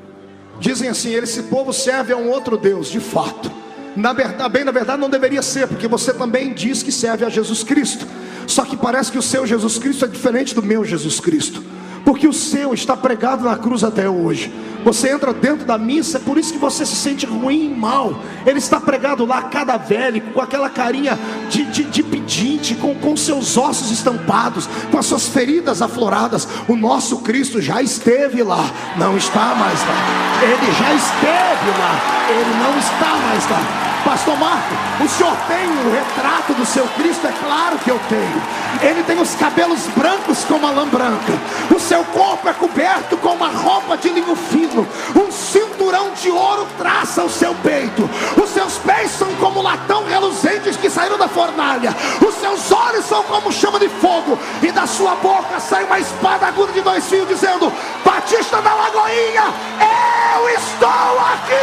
dizem assim, esse povo serve a um outro Deus. De fato, na verdade não deveria ser, porque você também diz que serve a Jesus Cristo, só que parece que o seu Jesus Cristo é diferente do meu Jesus Cristo, porque o seu está pregado na cruz até hoje. Você entra dentro da missa, é por isso que você se sente ruim e mal. Ele está pregado lá, cadavélico, com aquela carinha de pedinte, com seus ossos estampados, com as suas feridas afloradas. O nosso Cristo já esteve lá, não está mais lá. Ele já esteve lá, ele não está mais lá. Pastor Marco, o senhor tem um retrato do seu Cristo? É claro que eu tenho. Ele tem os cabelos brancos como a lã branca, o seu corpo é coberto com uma roupa de linho fino, um cinturão de ouro traça o seu peito, os seus pés são como latão reluzentes que saíram da fornalha, os seus olhos são como chama de fogo, e da sua boca sai uma espada aguda de 2 fios, dizendo, Batista da Lagoinha, eu estou aqui.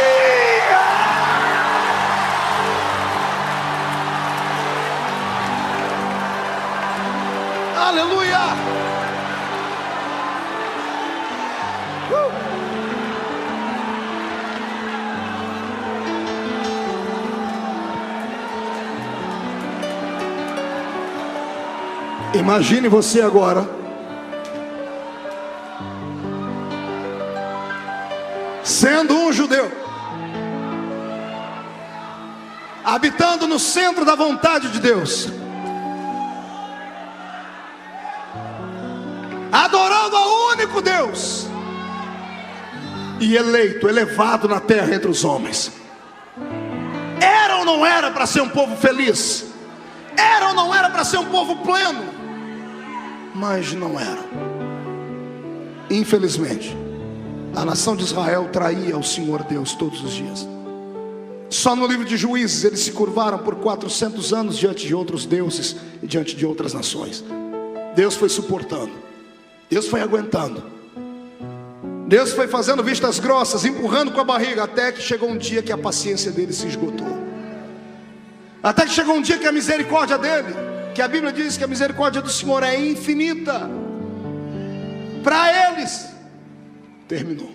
Aleluia! Imagine você agora sendo um judeu, habitando no centro da vontade de Deus, adorando ao único Deus, e eleito, elevado na terra entre os homens. Era ou não era para ser um povo feliz? Era ou não era para ser um povo pleno? Mas não era. Infelizmente, a nação de Israel traía o Senhor Deus todos os dias. Só no livro de Juízes eles se curvaram por 400 anos diante de outros deuses e diante de outras nações. Deus foi suportando, Deus foi aguentando, Deus foi fazendo vistas grossas, empurrando com a barriga, até que chegou um dia que a paciência dele se esgotou. Até que chegou um dia que a misericórdia dele, que a Bíblia diz que a misericórdia do Senhor é infinita, para eles terminou.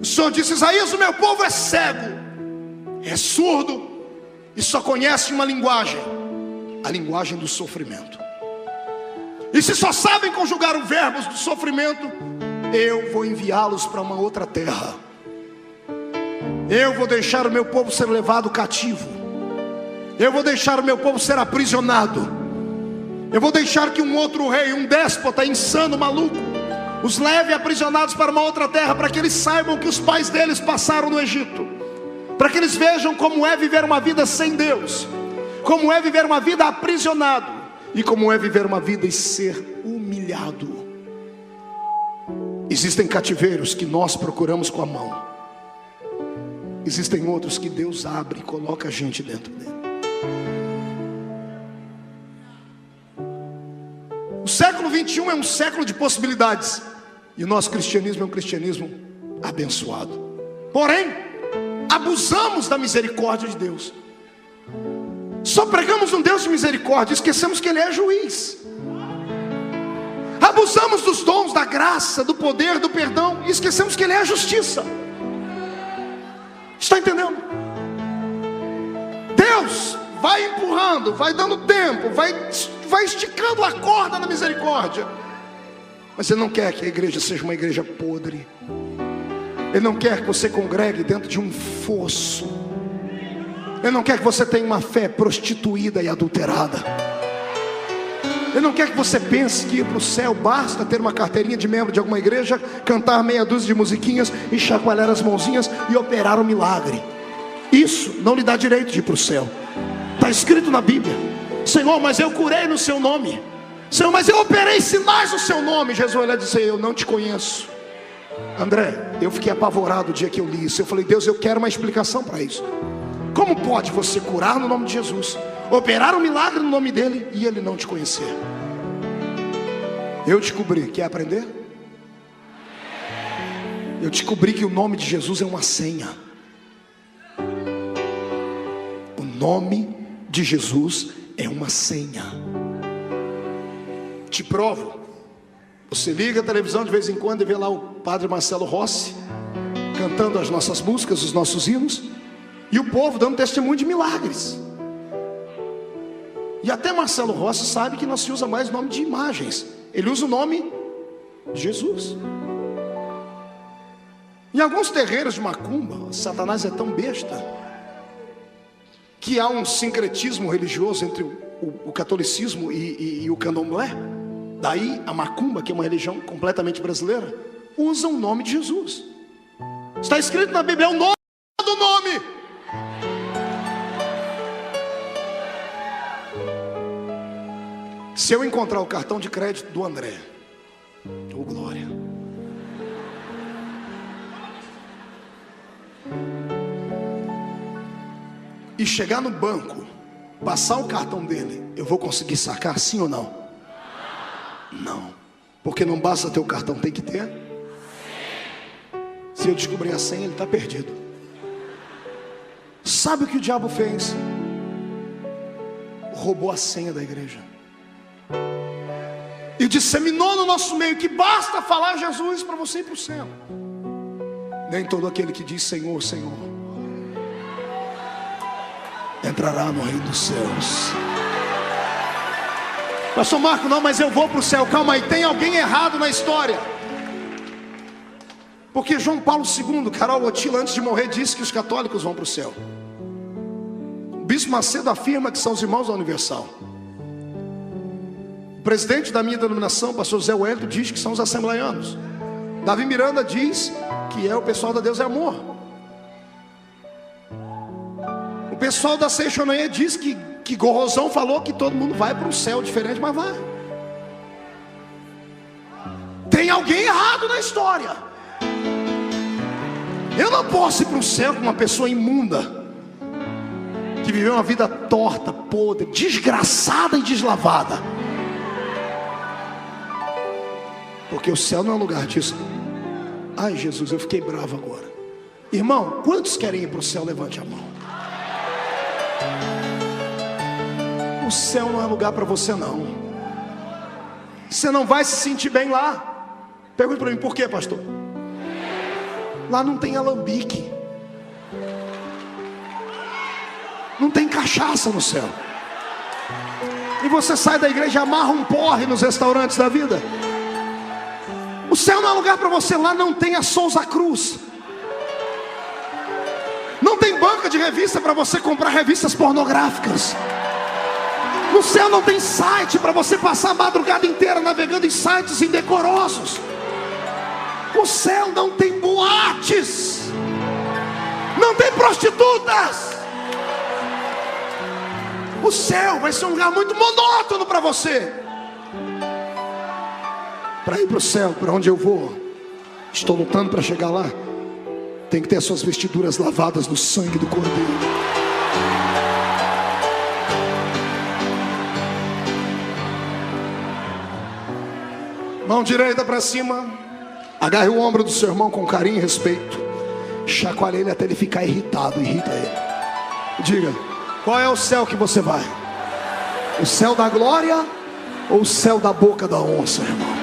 O Senhor disse, Isaías, o meu povo é cego, é surdo, e só conhece uma linguagem, a linguagem do sofrimento. E se só sabem conjugar os verbos do sofrimento, eu vou enviá-los para uma outra terra. Eu vou deixar o meu povo ser levado cativo. Eu vou deixar o meu povo ser aprisionado. Eu vou deixar que um outro rei, um déspota insano, maluco, os leve aprisionados para uma outra terra, para que eles saibam que os pais deles passaram no Egito, para que eles vejam como é viver uma vida sem Deus, como é viver uma vida aprisionado, e como é viver uma vida e ser humilhado. Existem cativeiros que nós procuramos com a mão, existem outros que Deus abre e coloca a gente dentro dele. O século 21 é um século de possibilidades, e o nosso cristianismo é um cristianismo abençoado. Porém, abusamos da misericórdia de Deus. Só pregamos um Deus de misericórdia, esquecemos que Ele é juiz. Abusamos dos dons, da graça, do poder, do perdão, e esquecemos que Ele é a justiça. Está entendendo? Deus vai empurrando, vai dando tempo, vai esticando a corda da misericórdia, mas Ele não quer que a igreja seja uma igreja podre. Ele não quer que você congregue dentro de um fosso. Ele não quer que você tenha uma fé prostituída e adulterada. Ele não quer que você pense que ir para o céu basta ter uma carteirinha de membro de alguma igreja, cantar meia dúzia de musiquinhas e chacoalhar as mãozinhas e operar um milagre. Isso não lhe dá direito de ir para o céu. Está escrito na Bíblia: Senhor, mas eu curei no seu nome. Senhor, mas eu operei sinais no seu nome. Jesus vai dizer: eu não te conheço. André, eu fiquei apavorado o dia que eu li isso. Eu falei: Deus, eu quero uma explicação para isso. Como pode você curar no nome de Jesus, operar um milagre no nome dele e ele não te conhecer? Eu descobri, quer aprender? Eu descobri que o nome de Jesus é uma senha. O nome de Jesus é uma senha. Te provo. Você liga a televisão de vez em quando e vê lá o Padre Marcelo Rossi cantando as nossas músicas, os nossos hinos, e o povo dando testemunho de milagres. E até Marcelo Rossi sabe que não se usa mais o nome de imagens. Ele usa o nome de Jesus. Em alguns terreiros de macumba, Satanás é tão besta que há um sincretismo religioso entre o catolicismo e o candomblé. Daí a macumba, que é uma religião completamente brasileira, usa o nome de Jesus. Está escrito na Bíblia: é o nome do nome. Se eu encontrar o cartão de crédito do André, oh glória, e chegar no banco, passar o cartão dele, eu vou conseguir sacar, sim ou não? Não, porque não basta ter o cartão, tem que ter. Se eu descobrir a senha, ele está perdido. Sabe o que o diabo fez? Roubou a senha da igreja e disseminou no nosso meio que basta falar Jesus para você ir para o céu. Nem todo aquele que diz Senhor, Senhor entrará no reino dos céus. Pastor Marco, não, mas eu vou para o céu. Calma aí, tem alguém errado na história. Porque João Paulo II, Carol Ottila, antes de morrer, disse que os católicos vão para o céu. O Bispo Macedo afirma que são os irmãos da Universal. O presidente da minha denominação, pastor Zé Wellington, diz que são os assembleianos. Davi Miranda diz que é o pessoal da Deus é Amor. O pessoal da Seixonaê diz que Gorrosão falou que todo mundo vai para um céu diferente, mas vai. Tem alguém errado na história. Eu não posso ir para o céu com uma pessoa imunda, que viveu uma vida torta, podre, desgraçada e deslavada. Porque o céu não é um lugar disso. Ai Jesus, eu fiquei bravo agora. Irmão, quantos querem ir para o céu? Levante a mão. O céu não é lugar para você não. Você não vai se sentir bem lá. Pergunta para mim, por quê, pastor? Lá não tem alambique, não tem cachaça no céu. E você sai da igreja e amarra um porre nos restaurantes da vida. O céu não é lugar para você. Lá não tem a Souza Cruz, não tem banca de revista para você comprar revistas pornográficas. No céu não tem site para você passar a madrugada inteira navegando em sites indecorosos. O céu não tem boates, não tem prostitutas. O céu vai ser um lugar muito monótono para você. Para ir para o céu, para onde eu vou, estou lutando para chegar lá, tem que ter as suas vestiduras lavadas no sangue do Cordeiro. Mão direita para cima. Agarre o ombro do seu irmão com carinho e respeito. Chacoalhe ele até ele ficar irritado. Irrita ele. Diga: qual é o céu que você vai? O céu da glória ou o céu da boca da onça, irmão?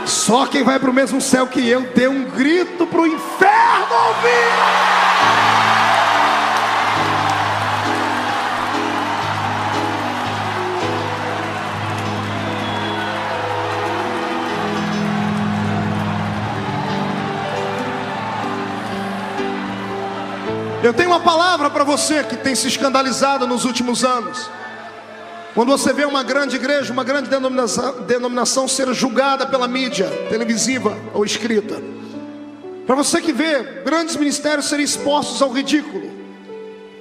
Só quem vai para o mesmo céu que eu dê um grito para o inferno ouvir. Eu tenho uma palavra para você que tem se escandalizado nos últimos anos. Quando você vê uma grande igreja, uma grande denominação ser julgada pela mídia televisiva ou escrita, para você que vê grandes ministérios serem expostos ao ridículo,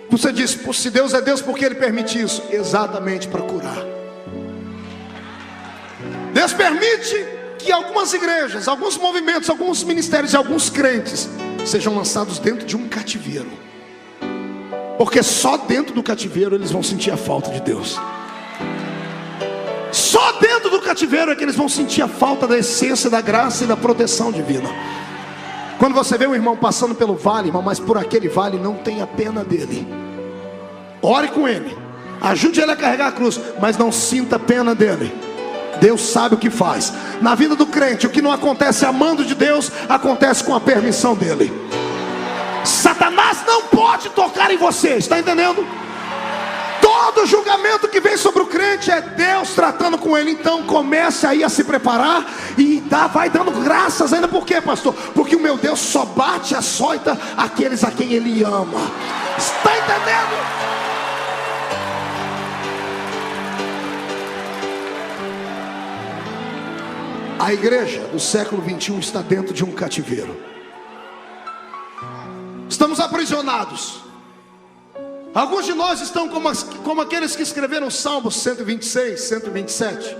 você diz: se Deus é Deus, por que Ele permite isso? Exatamente para curar. Deus permite que algumas igrejas, alguns movimentos, alguns ministérios e alguns crentes sejam lançados dentro de um cativeiro, porque só dentro do cativeiro eles vão sentir a falta de Deus. Só dentro do cativeiro é que eles vão sentir a falta da essência, da graça e da proteção divina. Quando você vê um irmão passando pelo vale, irmão, mas por aquele vale, não tenha pena dele. Ore com ele, ajude ele a carregar a cruz, mas não sinta pena dele. Deus sabe o que faz. Na vida do crente, o que não acontece amando de Deus, acontece com a permissão dele. Satanás não pode tocar em você, está entendendo? Todo julgamento que vem sobre o crente é Deus tratando com ele. Então comece aí a se preparar e vai dando graças ainda. Por quê, pastor? Porque o meu Deus só bate, açoita aqueles a quem Ele ama. Está entendendo? A igreja do século 21 está dentro de um cativeiro. Estamos aprisionados. Alguns de nós estão como aqueles que escreveram Salmos 126, 127.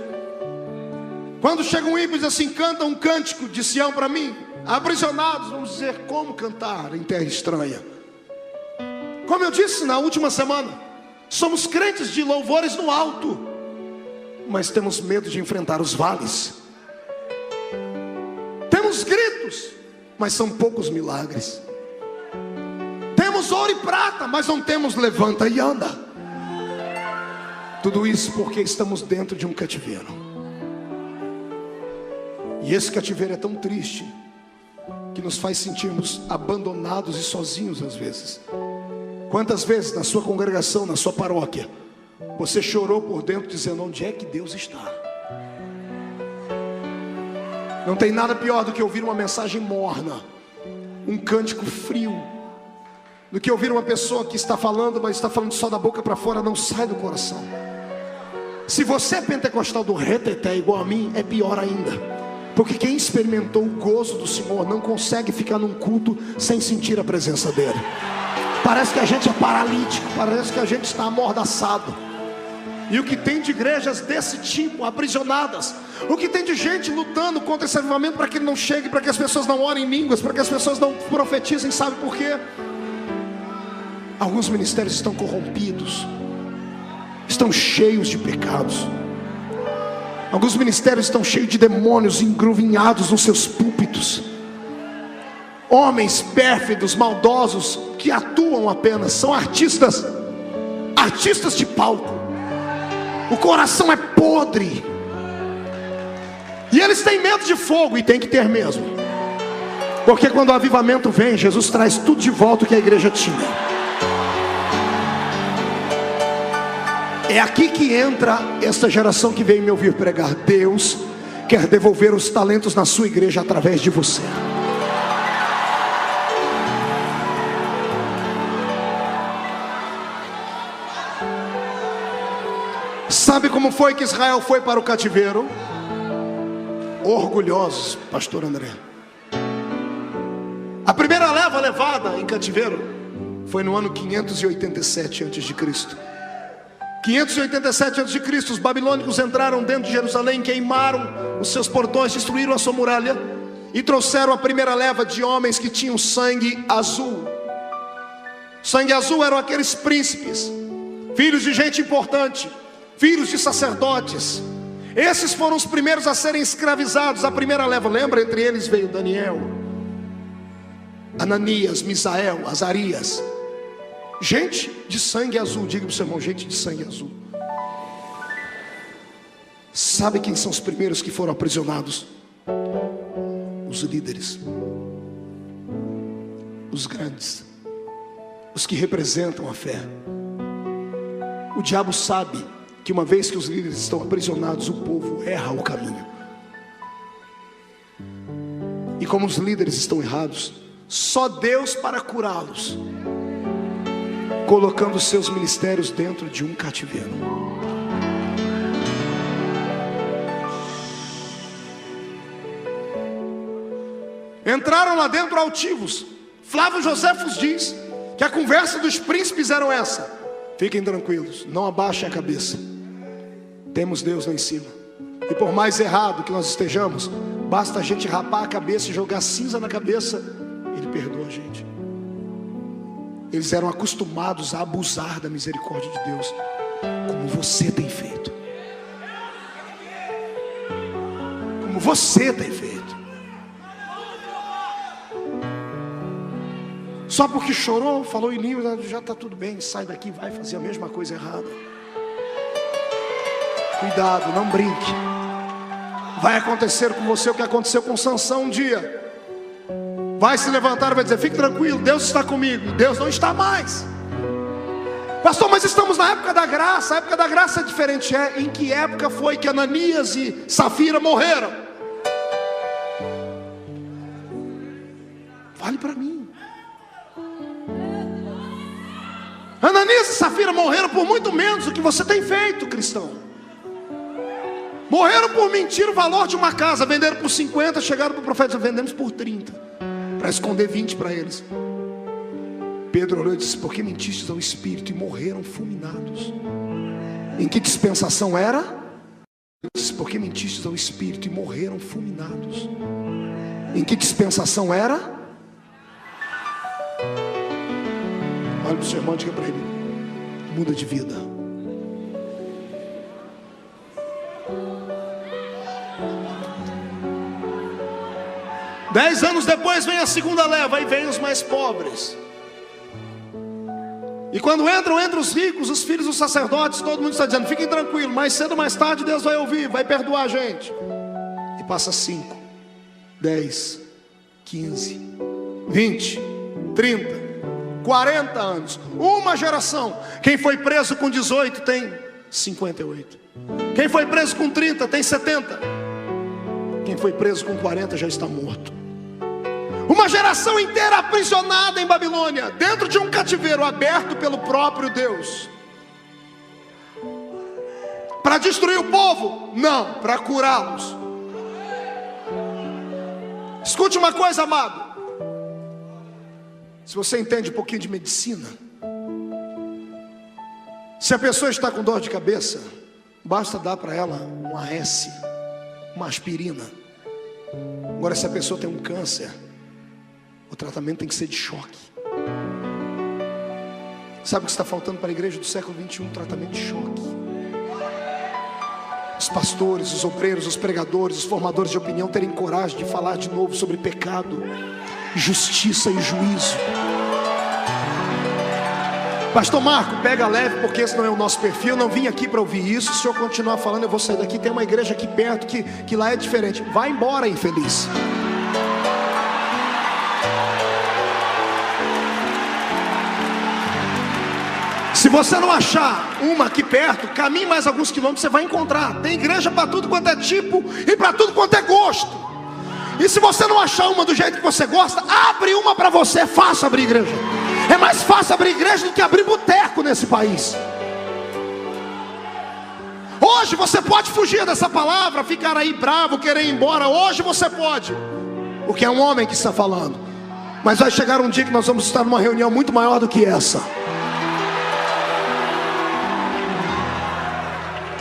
Quando chega um ímpio e diz assim: canta um cântico de Sião para mim. Aprisionados, vamos dizer, como cantar em terra estranha? Como eu disse na última semana, somos crentes de louvores no alto, mas temos medo de enfrentar os vales. Temos gritos, mas são poucos milagres. Temos ouro e prata, mas não temos levanta e anda. Tudo isso porque estamos dentro de um cativeiro. E esse cativeiro é tão triste que nos faz sentirmos abandonados e sozinhos às vezes. Quantas vezes na sua congregação, na sua paróquia, você chorou por dentro dizendo: onde é que Deus está? Não tem nada pior do que ouvir uma mensagem morna, um cântico frio, do que ouvir uma pessoa que está falando, mas está falando só da boca para fora, não sai do coração. Se você é pentecostal do reteté igual a mim, é pior ainda, porque quem experimentou o gozo do Senhor não consegue ficar num culto sem sentir a presença dele. Parece que a gente é paralítico, parece que a gente está amordaçado. E o que tem de igrejas desse tipo, aprisionadas, o que tem de gente lutando contra esse avivamento para que ele não chegue, para que as pessoas não orem em línguas, para que as pessoas não profetizem, sabe por quê? Alguns ministérios estão corrompidos, estão cheios de pecados. Alguns ministérios estão cheios de demônios engruvinhados nos seus púlpitos. Homens pérfidos, maldosos, que atuam apenas, são artistas de palco. O coração é podre, e eles têm medo de fogo, e tem que ter mesmo, porque quando o avivamento vem, Jesus traz tudo de volta que a igreja tinha. É aqui que entra esta geração que veio me ouvir pregar. Deus quer devolver os talentos na sua igreja através de você. Sabe como foi que Israel foi para o cativeiro? Orgulhosos, pastor André. A primeira leva levada em cativeiro foi no ano 587 a.C. 587 a.C., os babilônicos entraram dentro de Jerusalém, queimaram os seus portões, destruíram a sua muralha e trouxeram a primeira leva de homens que tinham sangue azul. Sangue azul eram aqueles príncipes, filhos de gente importante, filhos de sacerdotes. Esses foram os primeiros a serem escravizados. A primeira leva, lembra? Entre eles veio Daniel, Ananias, Misael, Azarias. Gente de sangue azul. Diga para o seu irmão: gente de sangue azul. Sabe quem são os primeiros que foram aprisionados? Os líderes, os grandes, os que representam a fé. O diabo sabe que uma vez que os líderes estão aprisionados, o povo erra o caminho. E como os líderes estão errados, só Deus para curá-los, colocando seus ministérios dentro de um cativeiro. Entraram lá dentro altivos. Flávio Joséfos diz que a conversa dos príncipes era essa: fiquem tranquilos, não abaixem a cabeça, temos Deus lá em cima. E por mais errado que nós estejamos, basta a gente rapar a cabeça e jogar cinza na cabeça, Ele perdoa a gente. Eles eram acostumados a abusar da misericórdia de Deus, como você tem feito. Como você tem feito. Só porque chorou, falou em línguas, já está tudo bem, sai daqui, vai fazer a mesma coisa errada. Cuidado, não brinque. Vai acontecer com você o que aconteceu com Sansão um dia. Vai se levantar e vai dizer: fique tranquilo, Deus está comigo. Deus não está mais. Pastor, mas estamos na época da graça. A época da graça é diferente. Em que época foi que Ananias e Safira morreram? Fale para mim. Ananias e Safira morreram por muito menos do que você tem feito, cristão. Morreram por mentir o valor de uma casa. Venderam por 50, chegaram para o profeta: vendemos por 30, para esconder 20 para eles. Pedro olhou e disse: por que mentistes ao Espírito? E morreram fulminados. Em que dispensação era? Ele disse: por que mentistes ao Espírito? E morreram fulminados. Em que dispensação era? Olha para o seu irmão e diga para ele: muda de vida. Dez anos depois vem a segunda leva, aí vem os mais pobres. E quando entram os ricos, os filhos dos sacerdotes, todo mundo está dizendo: fiquem tranquilos, mais cedo ou mais tarde Deus vai ouvir, vai perdoar a gente. E passa 5, 10, 15, 20, 30, 40 anos, uma geração. Quem foi preso com 18 tem 58. Quem foi preso com 30 tem 70. Quem foi preso com 40 já está morto. Uma geração inteira aprisionada em Babilônia, dentro de um cativeiro aberto pelo próprio Deus. Para destruir o povo? Não, para curá-los. Escute uma coisa, amado. Se você entende um pouquinho de medicina, se a pessoa está com dor de cabeça, basta dar para ela um AS, uma aspirina. Agora, se a pessoa tem um câncer, o tratamento tem que ser de choque. Sabe o que está faltando para a igreja do século 21? Um tratamento de choque. Os pastores, os obreiros, os pregadores, os formadores de opinião terem coragem de falar de novo sobre pecado, justiça e juízo. Pastor Marco, pega leve, porque esse não é o nosso perfil. Eu não vim aqui para ouvir isso. Se eu continuar falando, eu vou sair daqui. Tem uma igreja aqui perto que lá é diferente. Vai embora, infeliz. Se você não achar uma aqui perto, caminhe mais alguns quilômetros, você vai encontrar. Tem igreja para tudo quanto é tipo e para tudo quanto é gosto. E se você não achar uma do jeito que você gosta, abre uma para você. É fácil abrir igreja. É mais fácil abrir igreja do que abrir boteco nesse país. Hoje você pode fugir dessa palavra, ficar aí bravo, querer ir embora. Hoje você pode, porque é um homem que está falando. Mas vai chegar um dia que nós vamos estar numa reunião muito maior do que essa.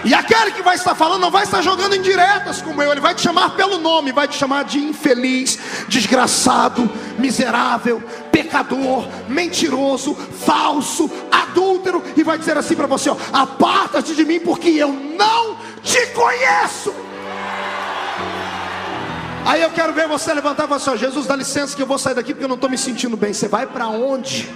E aquele que vai estar falando não vai estar jogando indiretas como eu. Ele vai te chamar pelo nome, vai te chamar de infeliz, desgraçado, miserável, pecador, mentiroso, falso, adúltero. E vai dizer assim para você: ó, aparta-te de mim, porque eu não te conheço. Aí eu quero ver você levantar e falar assim: ó, Jesus, dá licença que eu vou sair daqui porque eu não estou me sentindo bem. Você vai para onde?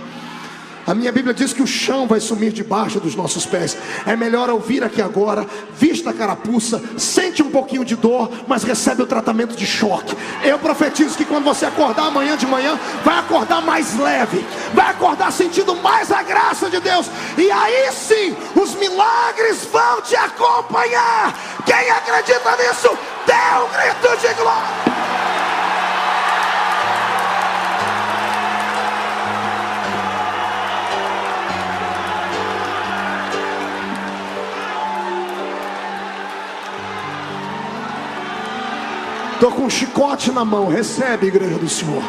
A minha Bíblia diz que o chão vai sumir debaixo dos nossos pés. É melhor ouvir aqui agora, vista a carapuça, sente um pouquinho de dor, mas recebe o tratamento de choque. Eu profetizo que quando você acordar amanhã de manhã, vai acordar mais leve, vai acordar sentindo mais a graça de Deus. E aí sim, os milagres vão te acompanhar. Quem acredita nisso, dê um grito de glória. Estou com um chicote na mão. Recebe, igreja do Senhor.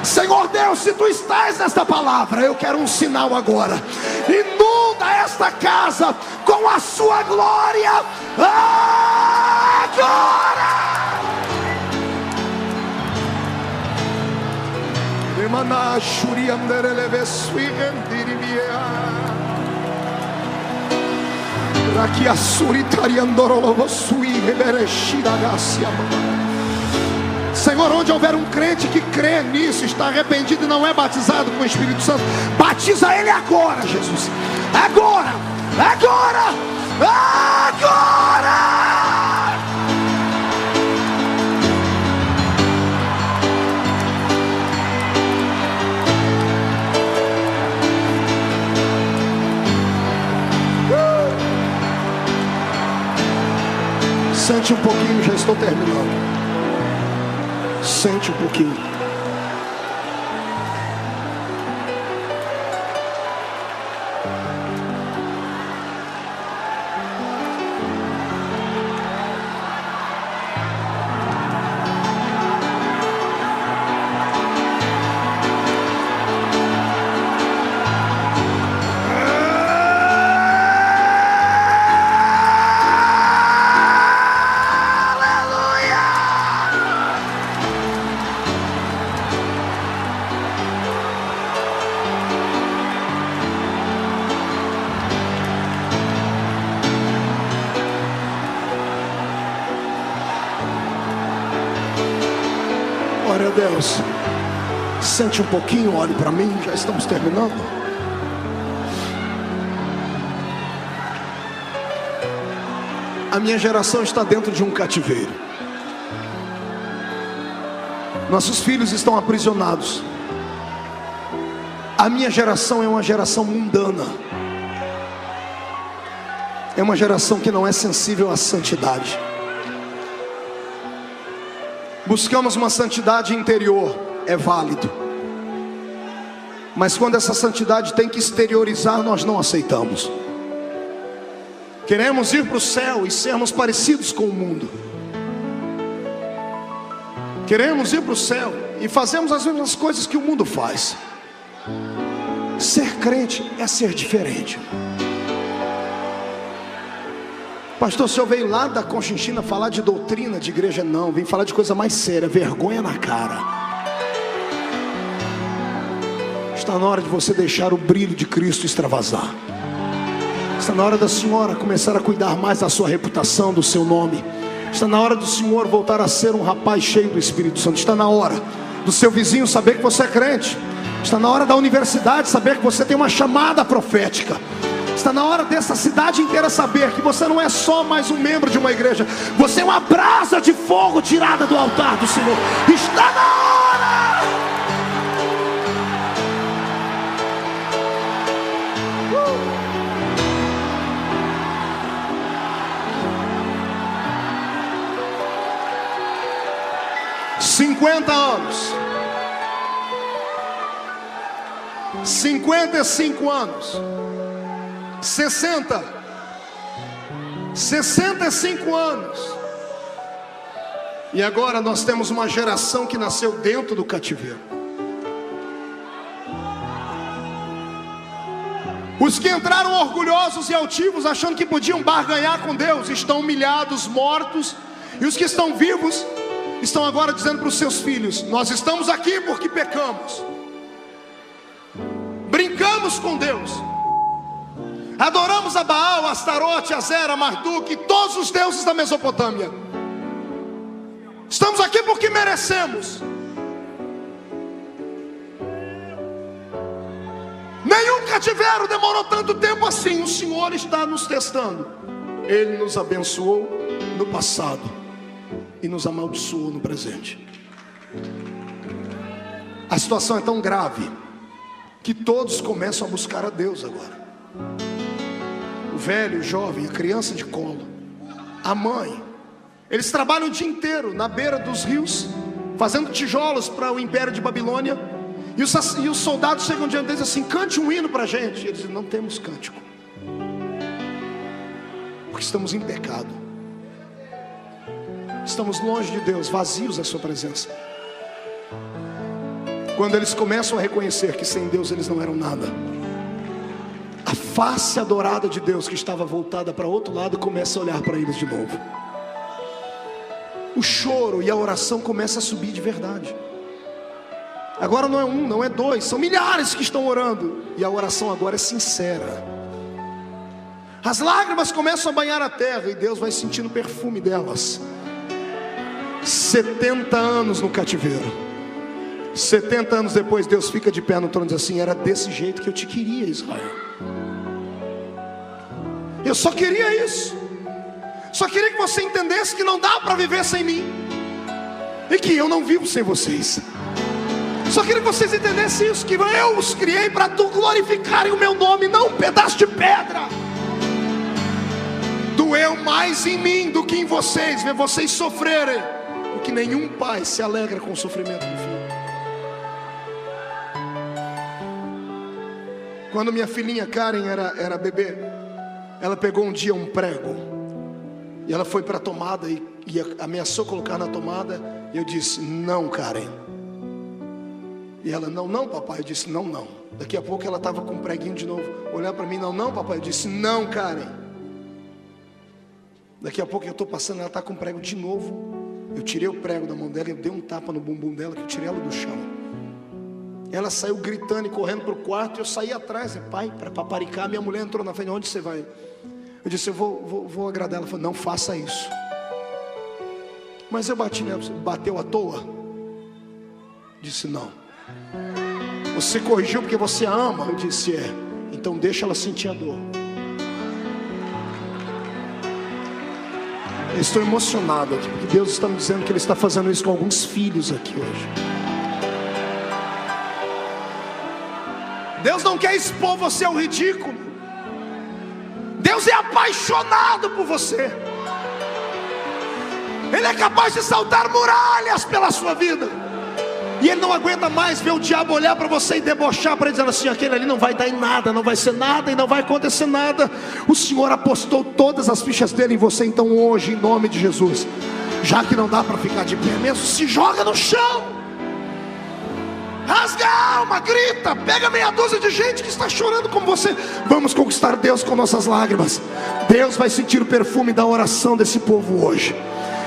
Senhor Deus, se tu estás nesta palavra, eu quero um sinal agora. Inunda esta casa com a sua glória agora. Senhor, onde houver um crente que crê nisso, está arrependido e não é batizado com o Espírito Santo, batiza ele agora, Jesus. Agora, agora, agora. Sente um pouquinho, já estou terminando. Sente um pouquinho. Glória a Deus. Sente um pouquinho, olhe para mim, já estamos terminando. A minha geração está dentro de um cativeiro. Nossos filhos estão aprisionados. A minha geração é uma geração mundana. É uma geração que não é sensível à santidade. Buscamos uma santidade interior, é válido. Mas quando essa santidade tem que exteriorizar, nós não aceitamos. Queremos ir para o céu e sermos parecidos com o mundo. Queremos ir para o céu e fazemos as mesmas coisas que o mundo faz. Ser crente é ser diferente. Pastor, o senhor veio lá da Conchinchina falar de doutrina de igreja? Não, vim falar de coisa mais séria, vergonha na cara. Está na hora de você deixar o brilho de Cristo extravasar. Está na hora da senhora começar a cuidar mais da sua reputação, do seu nome. Está na hora do senhor voltar a ser um rapaz cheio do Espírito Santo. Está na hora do seu vizinho saber que você é crente. Está na hora da universidade saber que você tem uma chamada profética. Está na hora dessa cidade inteira saber que você não é só mais um membro de uma igreja. Você é uma brasa de fogo tirada do altar do Senhor. Está na hora. 50 anos. 55 anos. 60, 65 anos. E agora nós temos uma geração que nasceu dentro do cativeiro. Os que entraram orgulhosos e altivos, achando que podiam barganhar com Deus, estão humilhados, mortos. E os que estão vivos estão agora dizendo para os seus filhos: nós estamos aqui porque pecamos, brincamos com Deus, adoramos a Baal, a Astarote, a Zera, a Marduk, todos os deuses da Mesopotâmia. Estamos aqui porque merecemos. Nenhum cativeiro demorou tanto tempo assim. O Senhor está nos testando. Ele nos abençoou no passado e nos amaldiçoou no presente. A situação é tão grave que todos começam a buscar a Deus agora. O velho, o jovem, a criança de colo, a mãe. Eles trabalham o dia inteiro na beira dos rios, fazendo tijolos para o império de Babilônia. E os soldados chegam diante deles assim: cante um hino para a gente. E eles dizem: não temos cântico. Porque estamos em pecado, estamos longe de Deus, vazios da sua presença. Quando eles começam a reconhecer que sem Deus eles não eram nada, a face adorada de Deus, que estava voltada para outro lado, começa a olhar para eles de novo. O choro e a oração começam a subir de verdade. Agora não é um, não é dois, são milhares que estão orando. E a oração agora é sincera. As lágrimas começam a banhar a terra e Deus vai sentindo o perfume delas. 70 anos no cativeiro. 70 anos depois, Deus fica de pé no trono e diz assim: era desse jeito que eu te queria, Israel. Eu só queria isso. Só queria que você entendesse que não dá para viver sem mim, e que eu não vivo sem vocês. Só queria que vocês entendessem isso, que eu os criei para glorificarem o meu nome, não um pedaço de pedra. Doeu mais em mim do que em vocês, ver vocês sofrerem, porque nenhum pai se alegra com o sofrimento do filho. Quando minha filhinha Karen era bebê, ela pegou um dia um prego, e ela foi para a tomada e ameaçou colocar na tomada. E eu disse: não, Karen. E ela: não, papai. Eu disse: não. Daqui a pouco ela estava com um preguinho de novo, olhar para mim: não, papai. Eu disse: não, Karen. Daqui a pouco eu estou passando, ela está com um prego de novo. Eu tirei o prego da mão dela e eu dei um tapa no bumbum dela, que eu tirei ela do chão. Ela saiu gritando e correndo para o quarto, e eu saí atrás, pai, para paparicar. Minha mulher entrou na frente: onde você vai? Eu disse: eu vou agradar. Ela falou: não faça isso. Mas eu bati nela. Bateu à toa? Disse: não. Você corrigiu porque você a ama? Eu disse: é. Então deixa ela sentir a dor. Eu estou emocionado aqui, porque Deus está me dizendo que Ele está fazendo isso com alguns filhos aqui hoje. Deus não quer expor você ao ridículo. Deus é apaixonado por você. Ele é capaz de saltar muralhas pela sua vida. E Ele não aguenta mais ver o diabo olhar para você e debochar para ele, dizendo assim: aquele ali não vai dar em nada, não vai ser nada e não vai acontecer nada. O Senhor apostou todas as fichas dele em você. Então hoje, em nome de Jesus, já que não dá para ficar de pé mesmo, se joga no chão, rasga a alma, grita, pega meia dúzia de gente que está chorando como você. Vamos conquistar Deus com nossas lágrimas. Deus vai sentir o perfume da oração desse povo hoje.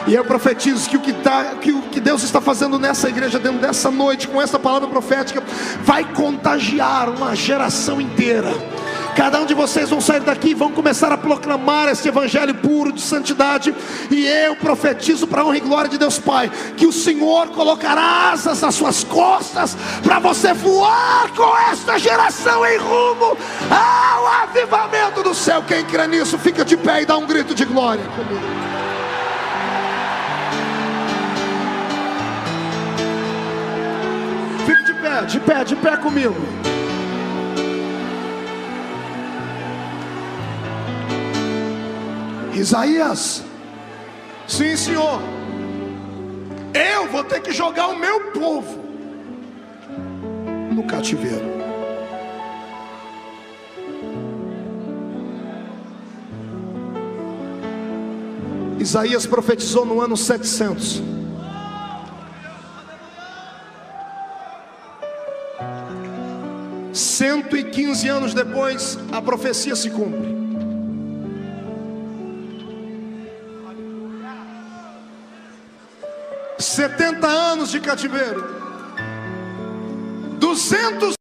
E eu profetizo que o que Deus está fazendo nessa igreja, dentro dessa noite, com essa palavra profética, vai contagiar uma geração inteira. Cada um de vocês vão sair daqui e vão começar a proclamar esse evangelho puro de santidade. E eu profetizo, para a honra e glória de Deus Pai, que o Senhor colocará asas nas suas costas, para você voar com esta geração em rumo ao avivamento do céu. Quem crê nisso, fica de pé e dá um grito de glória comigo. Fique de pé comigo. Isaías: sim, Senhor, eu vou ter que jogar o meu povo no cativeiro. Isaías profetizou no ano 700. 115 anos depois, a profecia se cumpre. ...70 anos de cativeiro, 200